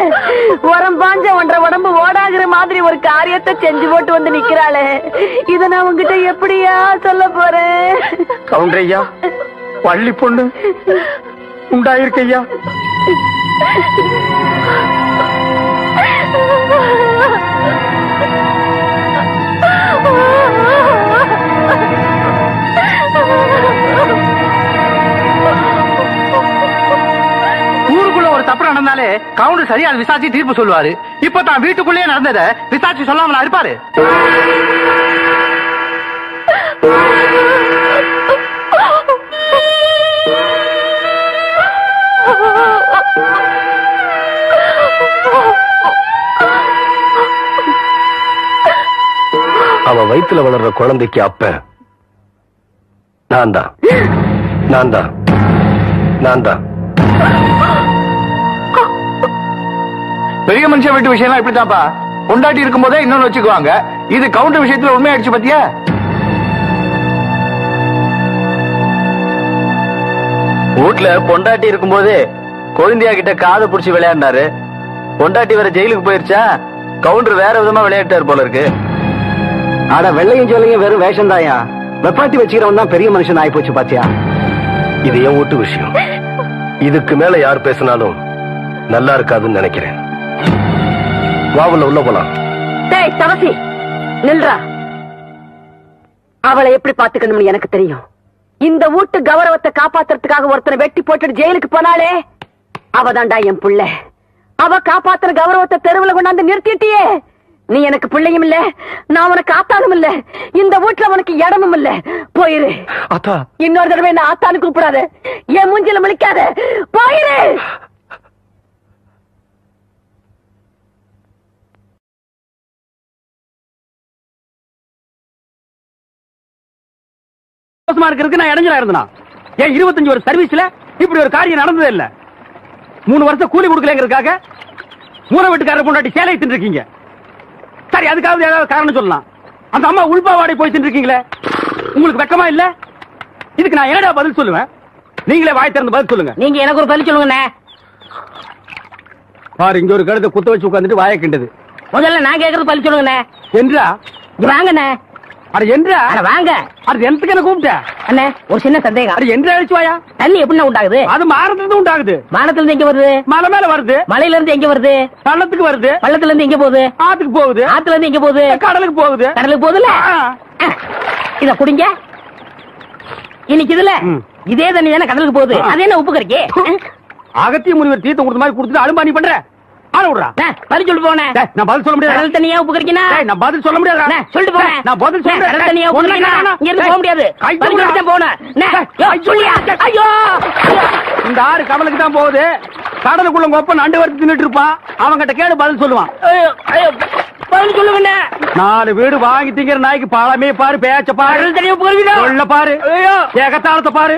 உரம் பாஞ்ச ஒன்றரை உடம்பு ஓடாகிற மாதிரி ஒரு காரியத்தை செஞ்சு போட்டு வந்து நிக்கிறாளே, இத நான் உங்ககிட்ட எப்படியா சொல்ல போறேன்? கவுண்டரையா, பள்ளி பொண்ணு உண்டாயிருக்கையா. தப்பு நடந்தாலே கவுண்டர் சரியா விசாரிச்சு தீர்ப்பு சொல்லுவாரு. இப்ப தான் வீட்டுக்குள்ளேயே நடந்தத விசாரிச்சு சொல்லாமலா இருப்பாரு? அவ வயித்துல வளர்ற குழந்தைக்கு அப்ப நான் தான். பெரிய மனுஷன் வீட்டு விஷயம் இப்படித்தான்ப்பா, பொண்டாட்டி இருக்கும் போதே இன்னொன்னு வச்சுக்குவாங்க. இது கவுண்டர் விஷயத்துல உண்மையாயிடுச்சு பத்தியா? வீட்டுல பொண்டாட்டி இருக்கும் போதே கொழுந்தியா கிட்ட காதை புடிச்சு விளையாடினாரு. பொண்டாட்டி வேற ஜெயிலுக்கு போயிருச்சா, கவுண்டர் வேற விதமா விளையாட்டாரு போல இருக்கு. ஆட வெள்ளையும் சொல்லையும் வெறும் வேஷம் தாயா, வெப்பாட்டி வச்சுக்கிறவன் தான் பெரிய மனுஷன் ஆயி போச்சு பாத்தியா? இது என் வீட்டு விஷயம். இதுக்கு மேல யார் பேசினாலும் நல்லா இருக்காதுன்னு நினைக்கிறேன். வாவுல உள்ள போலாம். டேய் தவசி, நில்றா. அவளை எப்படி பாத்துக்கணும்னு எனக்கு தெரியும். இந்த வீட்டு கௌரவத்தை காப்பாத்துறதுக்காக ஒருத்தனை வெட்டி போட்டுட்டு ஜெயிலுக்கு போனாலே அவதான்டா என் புள்ள. அவ காப்பாத்துற கௌரவத்தை தெருவுல கொண்டாந்து நிறுத்திட்டியே. நீ எனக்கு பிள்ளையும் இல்ல, நான் உனக்கு ஆத்தானும் இல்ல, இந்த வீட்டுல உனக்கு இடமும் இல்ல. போயிரு. இன்னொரு தடவை என்ன ஆத்தானு கூப்பிடாத, என் மூஞ்சில முழிக்காத. போயிரு. இருக்கிறதுக்கு நான் இடைஞ்சலா இருந்தேனா? ஏன் 25 வருஷம் சர்வீஸ்ல இப்படி ஒரு காரியம் நடந்ததே இல்ல. 3 வருஷம் கூலி கொடுக்கலங்கிறதுக்காக மூணு வீட்டுக்காரர் பொண்டாட்டி சேலை தின்னுருக்கீங்க. சரி, அதுக்காவது ஏதாவது காரணம் சொல்லலாம். அந்த அம்மா உள்பாவாடை போய் தின்னுருக்கீங்களே, உங்களுக்கு வெக்கமா இல்ல? இதுக்கு நான் என்னடா பதில் சொல்லுவேன்? நீங்களே வாய் திறந்து பதில் சொல்லுங்க. நீங்க எனக்கு ஒரு பதில் சொல்லுங்க. பாரு, இங்க ஒரு கழுத்தை குத்த வச்சு உட்காந்துட்டு வாய கிண்டது. முதல்ல நான் கேக்குறது பதில் சொல்லுங்க. என்றா வாங்கண்ணே. அட என்றா? அட வாங்க. அது எனக்கு என்ன கூப்பிட்ட? அண்ணே, ஒரு சின்ன சந்தேகம். அது என்று அழிச்சு வாயா. தண்ணி எப்படி உண்டாகுது? அது மாறத்துல உண்டாகுது. வானத்துல இருந்து எங்க வருது? மலை மேல வருது. மலையில இருந்து எங்க வருது? பள்ளத்துக்கு வருது. பள்ளத்துல இருந்து எங்க போகுது? ஆத்துக்கு போகுது. ஆத்துல இருந்து எங்க போகுது? கடலுக்கு போகுது. கடலுக்கு போகுதுல. இத குடிங்க. இன்னைக்கு இதுல இதே தண்ணி தானே கடலுக்கு போகுது. அது என்ன உப்பு கறிக்கு? அகத்திய முனிவர் தீர்த்தம் கொடுத்த மாதிரி கொடுத்துட்டு அலும்பா நீ பண்ற. ஆள விடுறா. பதில் சொல்லு போனேன். நான் பதில் சொல்ல முடியாது. கடல் தண்ணியா உப்பு கறிக்கினா? நான் பதில் சொல்ல முடியாது. சொல்லிட்டு போனேன். நான் பதில் சொல்றேன். கடல் தண்ணியா உப்பு கறிக்கினா? இங்க இருந்து போக முடியாது. பதில் சொல்லிட்டு போனேன். சொல்லியா? ஐயோ, இந்த ஆறு கடலுக்கு தான் போகுது. கடலுக்குள்ள கொப்ப நண்டு வறுத்து தின்னுட்டு இருப்பான். அவங்கிட்ட கேடு பதில் சொல்லுவான். பதில் சொல்லுங்க. 4 வீடு வாங்கி திங்கிற நாய்க்கு பழமே பாரு, பேச்ச பாரு, கடல் தண்ணியா உப்பு கறிக்கினா? சொல்ல பாரு, ஏகத்தாளத்தை பாரு.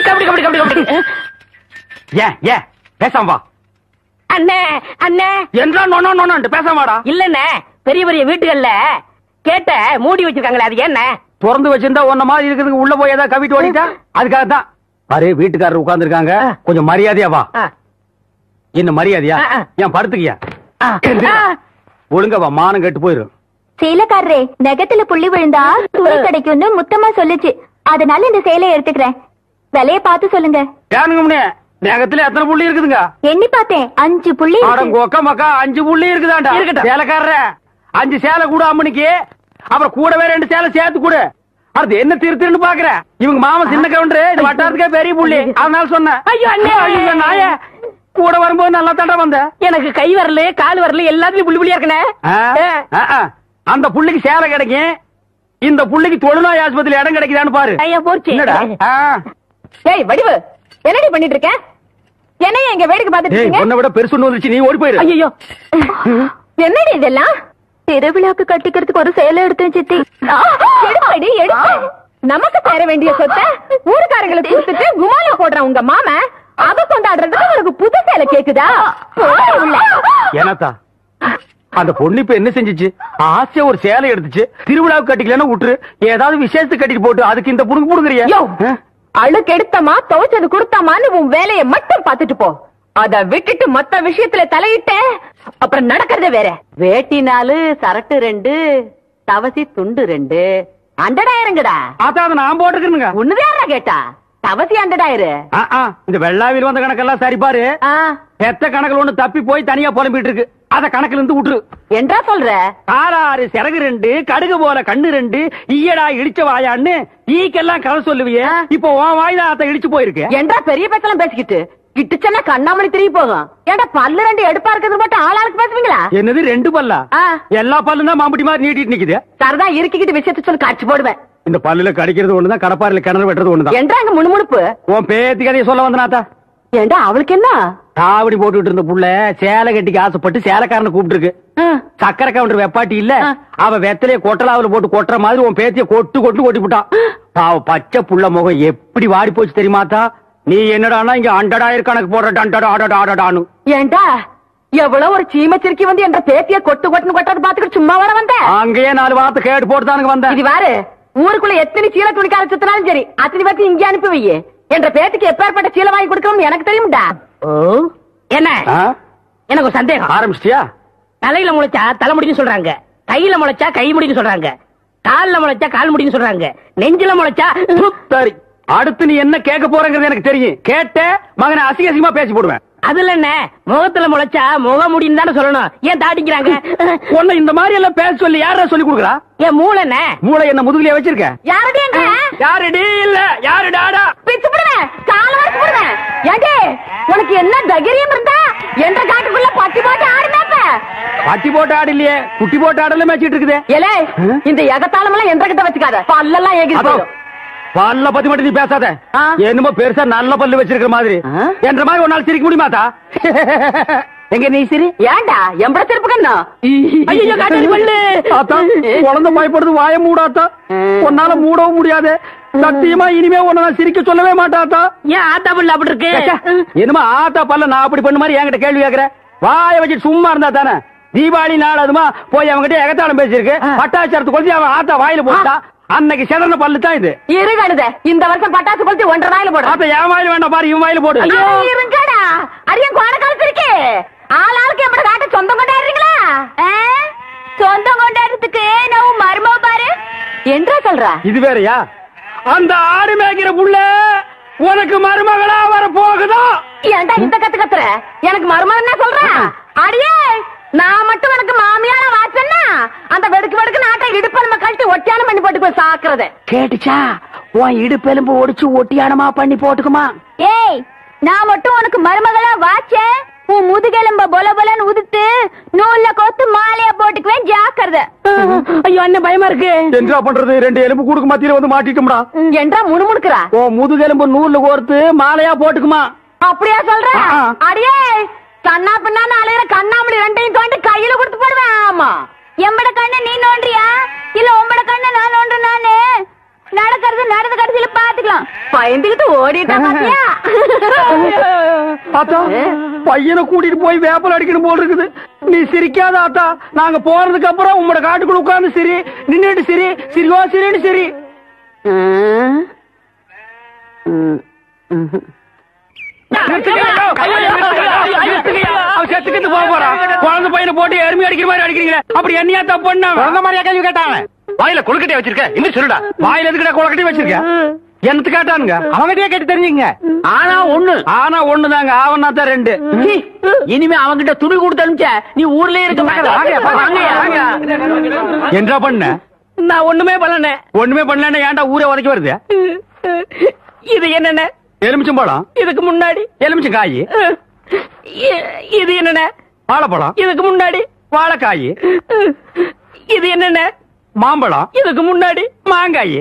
கபடி கபடி கபடி கபடி. ஏன் பேசாம வா. அண்ணே அண்ணே என்றா நோனோ பேசாமாடா. இல்லண்ணே, பெரிய பெரிய வீட்டுகள்ல கேட்ட மூடி வச்சிருக்காங்களே, அது என்ன? திறந்து வச்சிருந்தா ஒன்ன மாதிரி இருக்குதுங்க. உள்ள போய் ஏதாவது கவிட்டு ஓடிட்டா அதுக்காக தான். பாரு, வீட்டுக்காரர் உட்கார்ந்து இருக்காங்க. கொஞ்சம் மரியாதையா வா. என்ன மரியாதையா? ஏன் படுத்துக்கியா? ஒழுங்க வா, மானம் கெட்டு போயிரும். சேலைக்காரரே, நெகத்துல புள்ளி விழுந்தா துணி கிடைக்கும்னு முத்தமா சொல்லுச்சு. அதனால இந்த சேலையை எடுத்துக்கிறேன். விலைய பார்த்து சொல்லுங்க. ஏனுங்க, நெகத்துல எத்தனை புள்ளி இருக்குதுங்க? எண்ணி பார்த்தேன், 5 புள்ளி. கொக்க மக்கா 5 புள்ளி இருக்குதாண்டா. சேலைக்காரர 5 சேலை கூட அம்மனுக்கு. அப்புறம் கூடவே 2 சேலை சேர்த்து கூட. அது என்ன திருத்துன்னு பாக்குற? இவங்க மாமன் சின்ன கவுண்டரு, இந்த வட்டாரத்துக்கே பெரிய புள்ளி. அதனால சொன்னேன். ஐயோ நாய, கூட வரும்போது நல்லா தாண்டா வந்த. எனக்கு கை வரல, கால் வரல, எல்லாத்துலயும் புள்ளி புள்ளியா இருக்கனே. அந்த புள்ளிக்கு சேலை கிடைக்கும். இந்த புள்ளிக்கு தொழுநோய் ஆஸ்பத்திரி இடம் கிடைக்குதான்னு பாரு. ஐயா போச்சு. ஏய் வடிவு, என்னடி பண்ணிட்டு இருக்க? என்னைய எங்க வேடிக்கை பார்த்துட்டு இருக்கீங்க? உன்னை விட பெருசு ஒண்ணு வந்துச்சு, நீ ஓடி போயிரு. ஐயோ, என்னடி இதெல்லாம்? திருவிழாக்கு கட்டிக்கிறதுக்கு ஒரு சேலை எடுத்து சித்தி. எடுப்படி எடுத்து. நமக்கு தர வேண்டிய சொத்தை ஊருக்காரங்களுக்கு கொடுத்துட்டு குமால போடுற உங்க மாமா அத கொண்டாடுறதுக்கு உனக்கு புது சேலை கேக்குதா? ஏனாத்தா, அந்த பொண்ணு இப்ப என்ன செஞ்சிச்சு? ஆசையா ஒரு சேலை எடுத்துச்சு. திருவிழாவுக்கு கட்டிக்கலன்னா விட்டுரு, ஏதாவது விசேஷத்துக்கு கட்டிட்டு போட்டு அதுக்கு இந்த புடுங்க புடுங்குறியா? அழுக்கு எடுத்தமா துவைச்சது கொடுத்தாமான்னு உன் வேலையை மட்டும் பாத்துட்டு போ. அத விட்டுட்டு மத்த விஷயத்துல தலையிட்ட அப்புறம் நடக்கிறதே வேற. வேட்டி 4, சரட்டு 2, தவசி துண்டு 2, அண்டடாயிரங்கடா. அதான் நான் போட்டுக்கிறேங்க. ஒண்ணுதான் கேட்டா தவசி அண்டடாயிரு. இந்த வெள்ளாவில் வந்த கணக்கெல்லாம் சரி பாரு. எத்த கணக்குல ஒண்ணு தப்பி போய் தனியா புலம்பிட்டு இருக்கு. அத கணக்குல இருந்து விட்டுரு. என்றா சொல்ற? காலாறு சிறகு 2, கடுகு போல கண்ணு 2, ஈயடா இடிச்ச வாயான்னு ஈக்கெல்லாம் கதை சொல்லுவியே. இப்போ உன் வாய்தான் அத இடிச்சு போயிருக்கு. என்றா பெரிய பேச்செல்லாம் பேசிக்கிட்டு கிட்டுச்சன்னா கண்ணாமணி திரும்பி போகும். ஏண்டா பல்லு 2 எடுப்பா இருக்கிறது மட்டும் ஆளாளுக்கு பேசுவீங்களா? என்னது 2 பல்லா? எல்லா பல்லும் தான் மாம்பட்டி மாதிரி நீட்டிட்டு நிக்குது. சரதான் இருக்கிட்டு விஷயத்த சொல்லி காட்சி போடுவேன். இந்த பல்லுல கடிக்கிறது ஒண்ணுதான், கடப்பாரில கிணறு வெட்டுறது ஒண்ணுதான். என்றாங்க முணுமுணுப்பு. உன் பேத்தி கதையை சொல்ல வந்தனாத்தா. ஏண்டா அவளுக்கு என்ன? காவடி போட்டுட்டு இருந்த புள்ள சேலை கட்டிக்கு ஆசைப்பட்டு சேலைக்காரனை கூப்பிட்டு இருக்கு. சக்கரை கவுண்டர் வெப்பாட்டி இல்ல, அவ வெத்தலைய கொட்டலாவில போட்டு கொட்டுற மாதிரி உன் பேத்திய கொட்டு கொட்டி போட்டான். அவ பச்சை புள்ள முகம் எப்படி வாடி போச்சு தெரியுமாத்தா? நீ என்னடானா இங்க அண்டடாயிரம் கணக்கு போடுறான்னு. ஏண்டா எவ்வளவு ஒரு சீமச்சிருக்கி வந்து என்ற பேத்திய கொட்டு கொட்டுன்னு கொட்டது பாத்துக்கிட்டு சும்மா வர வந்த? அங்கேயே 4 வார்த்தை கேட்டு போட்டுதானுங்க வந்தேன். இது வாரு, ஊருக்குள்ள எத்தனை சீலை துணிக்கார சுத்தினாலும் சரி அத்தனை பத்தி இங்கே அனுப்பி வையே. என்ற பேத்துக்கு எப்பேற்பட்ட சீலை வாங்கி கொடுக்கணும்னு எனக்கு தெரியும்டா. என்ன எனக்கு ஒரு சந்தேகம். ஆரம்பிச்சிட்டியா? தலையில முளைச்சா தலைமுடின்னு சொல்றாங்க, கையில முளைச்சா கை முடின்னு சொல்றாங்க, கால்ல முளைச்சா கால் முடின்னு சொல்றாங்க, நெஞ்சில முளைச்சா. சரி, அடுத்து நீ என்ன கேட்க போறங்கிறது எனக்கு தெரியும். கேட்ட மகனை அசிங்கமா பேசி போடுவேன். அதுல என்ன, முகத்துல முளைச்சா முக முடின்னு தானே சொல்லணும். ஏன் தாட்டிக்கிறாங்க? உன்னை இந்த மாதிரி எல்லாம் பேச சொல்லி யாரா சொல்லி கொடுக்குறா? என் மூளை என்ன? மூளை என்ன முதுகுலயே வச்சிருக்க? யாருடைய யாருடி இல்ல யாருடாடா பிச்சு போடுவேன், கால வரைக்கும் போடுவேன். ஏண்டே உனக்கு என்ன தைரியம் இருந்தா என்ற காட்டுக்குள்ள பட்டி போட்டு ஆடுனாப்ப? பட்டி போட்டு ஆடு இல்லையே, குட்டி போட்டு ஆடல மேய்ச்சிட்டு இருக்குது. ஏலே, இந்த எகத்தாளம் எல்லாம் என்ற கிட்ட வச்சுக்காத, பல்லெல்லாம் ஏகி போடும். பல்ல பத்தி மட்டும் நீ பேசாத. என்னமோ பெருசா நல்ல பல்லு வச்சிருக்கிற மாதிரி. என்ற மாதிரி ஒரு நாள் சிரிக்க முடியுமாத்தா? எங்க நீ சிரி? ஏண்டா எம்பட திருப்புக்கண்ணா? ஐயோ காட்டு பல்லு. ஆத்தா, குழந்தை பயப்படுது, வாய மூடாத்தா. உன்னால மூடவும் முடியாது. சத்தியமா இனிமே உன்ன சிரிக்க சொல்லவே மாட்டாத்தா. ஏன் ஆத்தா பல்லு அப்படி இருக்கு? என்னமா ஆத்தா பல்ல நான் அப்படி பண்ண மாதிரி என்கிட்ட கேள்வி கேக்குற? வாய வச்சுட்டு சும்மா இருந்தா தானே. தீபாவளி நாள் அதுமா போய் அவங்கிட்ட எகத்தாளம் பேசிருக்கு. பட்டாச்சாரத்து கொளுத்தி அவன் ஆத்தா வாயில போட்டா. அன்னைக்கு செதறன பல்லு தான் இது. இருங்கடுத, இந்த வருஷம் பட்டாசு கொளுத்தி 1.5 வாயில போடு. அப்ப என் வாயில வேண்டாம் பாரு, இவன் வாயில போடு. இருங்கடா, அரியன் கோண காலத்து இருக்கு. ஆளாளுக்கு எப்படி காட்ட சொந்தம் கொண்டாடுறீங்களா? சொந்தம் கொண்டாடுறதுக்கு நான் மருமக பாரு என்றா சொல்ற. இது வேறயா? அந்த ஆடு மேய்க்கிற புள்ள உனக்கு மருமகளா வர போகுதா? ஏன்டா இந்த கத்துற? எனக்கு மருமகன் சொல்ற? அடியே, நான் மட்டும் உனக்கு மாமியார வாச்சன்னா அந்த வெடுக்கு வெடுக்கு நாட்டை இடுப்பெலும்ப கழிச்சு ஒட்டியானம் பண்ணி போட்டுக்கோ சாக்குறது. கேட்டுச்சா? உன் இடுப்பெலும்பு ஒடிச்சு ஒட்டியானமா பண்ணி போட்டுக்குமா? ஏய், நான் மட்டும் உனக்கு மருமகளா வாச்சேன், உன் முதுகெலும்ப பொல பொலன்னு உதுத்து நூல்ல கோத்து மாலையா போட்டுக்குவேன், ஜாக்கிரதை. ஐயோ அண்ணன் பயமா இருக்கு. என்ன பண்றது? 2 எலும்பு கூடுக்கு மத்தியில வந்து மாட்டிட்டோம்டா. என்றா முணுமுணுக்குறா? உன் முதுகெலும்பு நூல்ல கோர்த்து மாலையா போட்டுக்குமா? அப்படியா சொல்ற? அடியே கண்ணா பின்னான்னு அலையிற கண்ணாமணி 2ஐயும் தோண்டி கையில கொடுத்து போடுவேன். ஆமா, எம்பட கண்ண நீ நோண்டியா இல்ல உம்பட கண்ண நான் நோண்டு? நானு நடக்கிறது நடந்த கடைசியில பாத்துக்கலாம். பயந்துகிட்டு ஓடிட்டா பாத்தியா? ஆத்தா, பையனை கூட்டிட்டு போய் வேப்பல் அடிக்கணும் போல் இருக்குது. நீ சிரிக்காத ஆத்தா. நாங்க போறதுக்கு அப்புறம் உங்களோட காட்டுக்குள்ள உட்கார்ந்து சரி, நின்னுட்டு சரி, சிரிவா சரின்னு சரி. செத்துக்கிட்டு போக போறான். குழந்தை பையனை போட்டு எருமை அடிக்கிற மாதிரி அடிக்கிறீங்க. அப்படி என்னையா தப்பு பண்ண? குழந்தை மாதிரியா கேள்வி கேட்டாங்க? வாயில கொழுக்கட்டை வச்சிருக்க, இன்னும் சொல்லுடா. வாயில எதுக்கிட்ட கொழுக்கட்டை வச்சிருக்க? என்னத்து கேட்டானுங்க? அவங்கிட்டே கேட்டு தெரிஞ்சுங்க. ஆனா ஒண்ணுதாங்க, ஆவனா தான் 2. இனிமே அவங்கிட்ட துணி கொடுத்து அனுப்பிச்ச நீ ஊர்லயே இருக்க என்ன பண்ண? நான் ஒண்ணுமே பண்ணல. ஒண்ணுமே பண்ணல. ஏன்டா ஊரே உதைக்க வருது? இது என்னென்ன? எலுமிச்சம்பழம். இதுக்கு முன்னாடி எலுமிச்சங்காய். இது என்னென்ன? வாழைப்பழம். இதுக்கு முன்னாடி வாழைக்காய். இது என்னென்ன? மாம்பழம். இதுக்கு முன்னாடி மாங்காய்.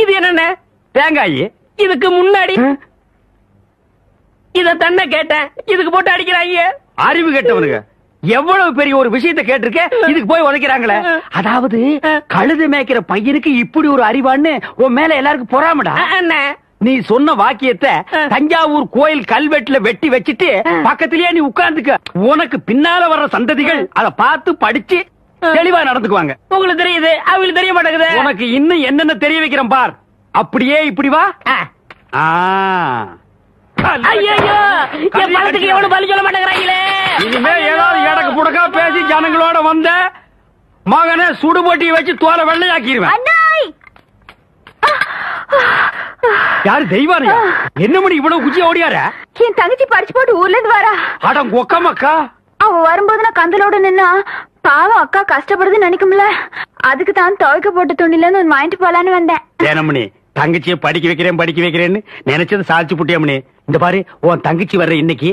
இது என்னென்ன? தேங்காய். இதுக்கு முன்னாடி இத தன்ன கேட்டேன், இதுக்கு போட்டு அடிக்கிறாங்க. அறிவு கேட்டவனுங்க. எவ்வளவு பெரிய ஒரு விஷயத்தை கேட்டிருக்க, இதுக்கு போய் உதைக்கிறாங்களே. அதாவது கழுது மேய்க்கிற பையனுக்கு இப்படி ஒரு அறிவான்னு உன் மேல எல்லாருக்கும் பொறாமடா. நீ சொன்ன வாக்கியத்தை தஞ்சாவூர் கோயில் கல்வெட்டுல வெட்டி வச்சிட்டு பக்கத்திலேயே நீ உட்கார்ந்துக்க. உனக்கு பின்னால வர்ற சந்ததிகள் அதை பார்த்து படிச்சு தெளிவா நடந்துக்குவாங்க. உங்களுக்கு தெரியுது, அவங்களுக்கு தெரிய மாட்டேங்குது. உனக்கு இன்னும் என்னென்ன தெரிய வைக்கிறேன் பார். அப்படியே இப்படி வா. ஐயோ, என் பழத்துக்கு எவனும் பலி சொல்ல மாட்டேங்கிறாங்களே. இனிமே ஏதாவது எடக்கு புடக்கா பேசி ஜனங்களோட வந்த மகனை சுடுபொட்டியை வச்சு தோலை வெள்ளையாக்கிடுவேன். யாரு தெய்வானையா? என்ன மணி இவ்வளவு குச்சி ஓடியார? என் தங்கச்சி படிச்சு போட்டு ஊர்ல இருந்து வரா. அடம் கொக்கமக்கா. அவ வரும்போது நான் கந்தலோட நின்னா பாவம் அக்கா கஷ்டப்படுறது நினைக்கும்ல, அதுக்கு தான் துவைக்க போட்ட துணில இருந்து வாங்கிட்டு போலான்னு வந்தேன். ஏனமணி, தங்கச்சியை படிக்க வைக்கிறேன்னு நினைச்சது சாதிச்சு புட்டியாமணி. இந்த பாரு, உன் தங்கச்சி வர்ற இன்னைக்கு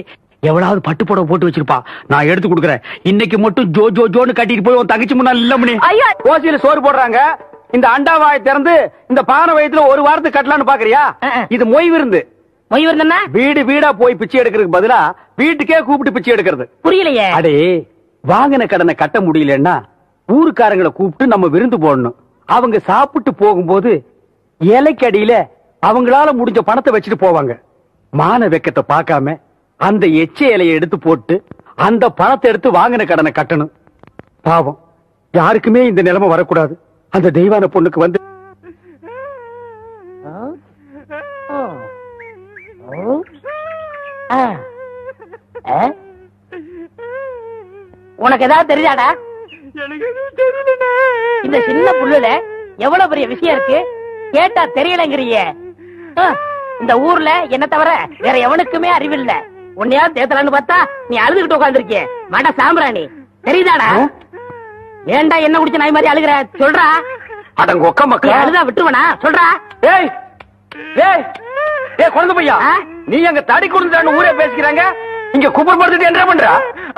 எவ்வளவு பட்டு புடவை போட்டு வச்சிருப்பா, நான் எடுத்து கொடுக்குறேன். இன்னைக்கு மட்டும் ஜோ ஜோ ஜோன்னு கட்டிட்டு போய் உன் தங்கச்சி முன்னாள் இல்லமணி. ஓசியில சோறு போடுறாங்க, இந்த அண்டாவாயை திறந்து இந்த பானை வயத்துல ஒரு வாரத்துக்கு கட்டலான்னு பாக்குறியா? இது மொய் விருந்து. மொய் விருந்துன்னா வீடு வீடா போய் பிச்சை எடுக்கிறதுக்கு பதிலா வீட்டுக்கே கூப்பிட்டு பிச்சை எடுக்கிறது. புரியலையே. அடே, வாங்கின கடனை கட்ட முடியலன்னா ஊருக்காரங்களை கூப்பிட்டு நம்ம விருந்து போடணும். அவங்க சாப்பிட்டு போகும்போது இலைக்கடியில அவங்களால முடிஞ்ச பணத்தை வச்சுட்டு போவாங்க. மான வெக்கத்தை பார்க்காம அந்த எச்ச இலையை எடுத்து போட்டு அந்த பணத்தை எடுத்து வாங்கின கடனை கட்டணும். பாவம், யாருக்குமே இந்த நிலைமை வரக்கூடாது. அந்த தெய்வான பொண்ணுக்கு வந்து உனக்கு ஏதாவது தெரியாதா? இந்த சின்ன புல்லுல எவ்வளவு பெரிய விஷயம் இருக்கு, கேட்டா தெரியலங்கிறிய. இந்த ஊர்ல என்ன தவிர வேற எவனுக்குமே அறிவில்ல. உன்னையா தேத்தலான்னு பார்த்தா நீ அழுதுகிட்டு உட்காந்துருக்கிய. மாடா சாம்பிராணி, தெரியுதாடா? ஏண்டா என்ன குடிச்ச நாய் மாதிரி அழுகுற? சொல்றா. அடங்க ஒக்க மக்கள் அழுதா விட்டுருவனா? சொல்றா. ஏய் ஏய் ஏய், குழந்தை பையா, நீ அங்க தடி குடுந்தான்னு ஊரே பேசிக்கிறாங்க, இங்க குப்பர் படுத்துட்டு என்ன பண்றா?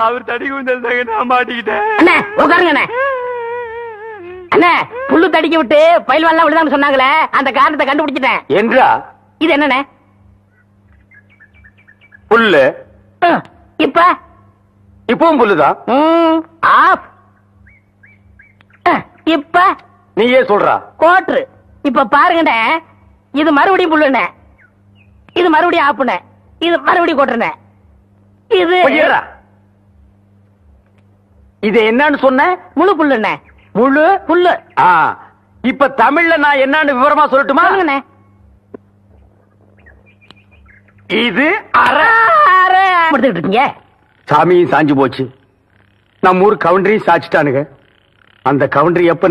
அவர் தடி குடுந்தாங்க, நான் மாட்டிக்கிட்டேன். அண்ணே உட்காருங்க அண்ணே. அண்ணே, புல்லு தடிக்க விட்டு பயில்வான்லாம் விடுதான்னு சொன்னாங்களே, அந்த காரணத்தை கண்டுபிடிச்சிட்டேன். என்றா? இது என்னண்ணே? புல்லு. இப்பவும் புல்லுதான். ஆஃப். இப்ப நீயே சொல்றா. கோட்ரு. இப்ப பாருங்கண்ணே, இது மறுபடியும் புல்லுண்ணே, இது மறுபடியும் ஆப்புண்ணே, இது மறுபடியும் கோட்டுறேன். இது இது என்னன்னு சொன்ன? முழு புல்லுண்ணே. முழு புல்லு. இப்ப தமிழ்ல நான் என்னன்னு விவரமா சொல்லட்டுமா? இது அரை இருக்கீங்க. சாமியும் சாஞ்சு போச்சு, நம்ம ஊர் கவுண்டரையும் சாச்சிட்டானுங்க. அந்த கவுண்டரி எப்ப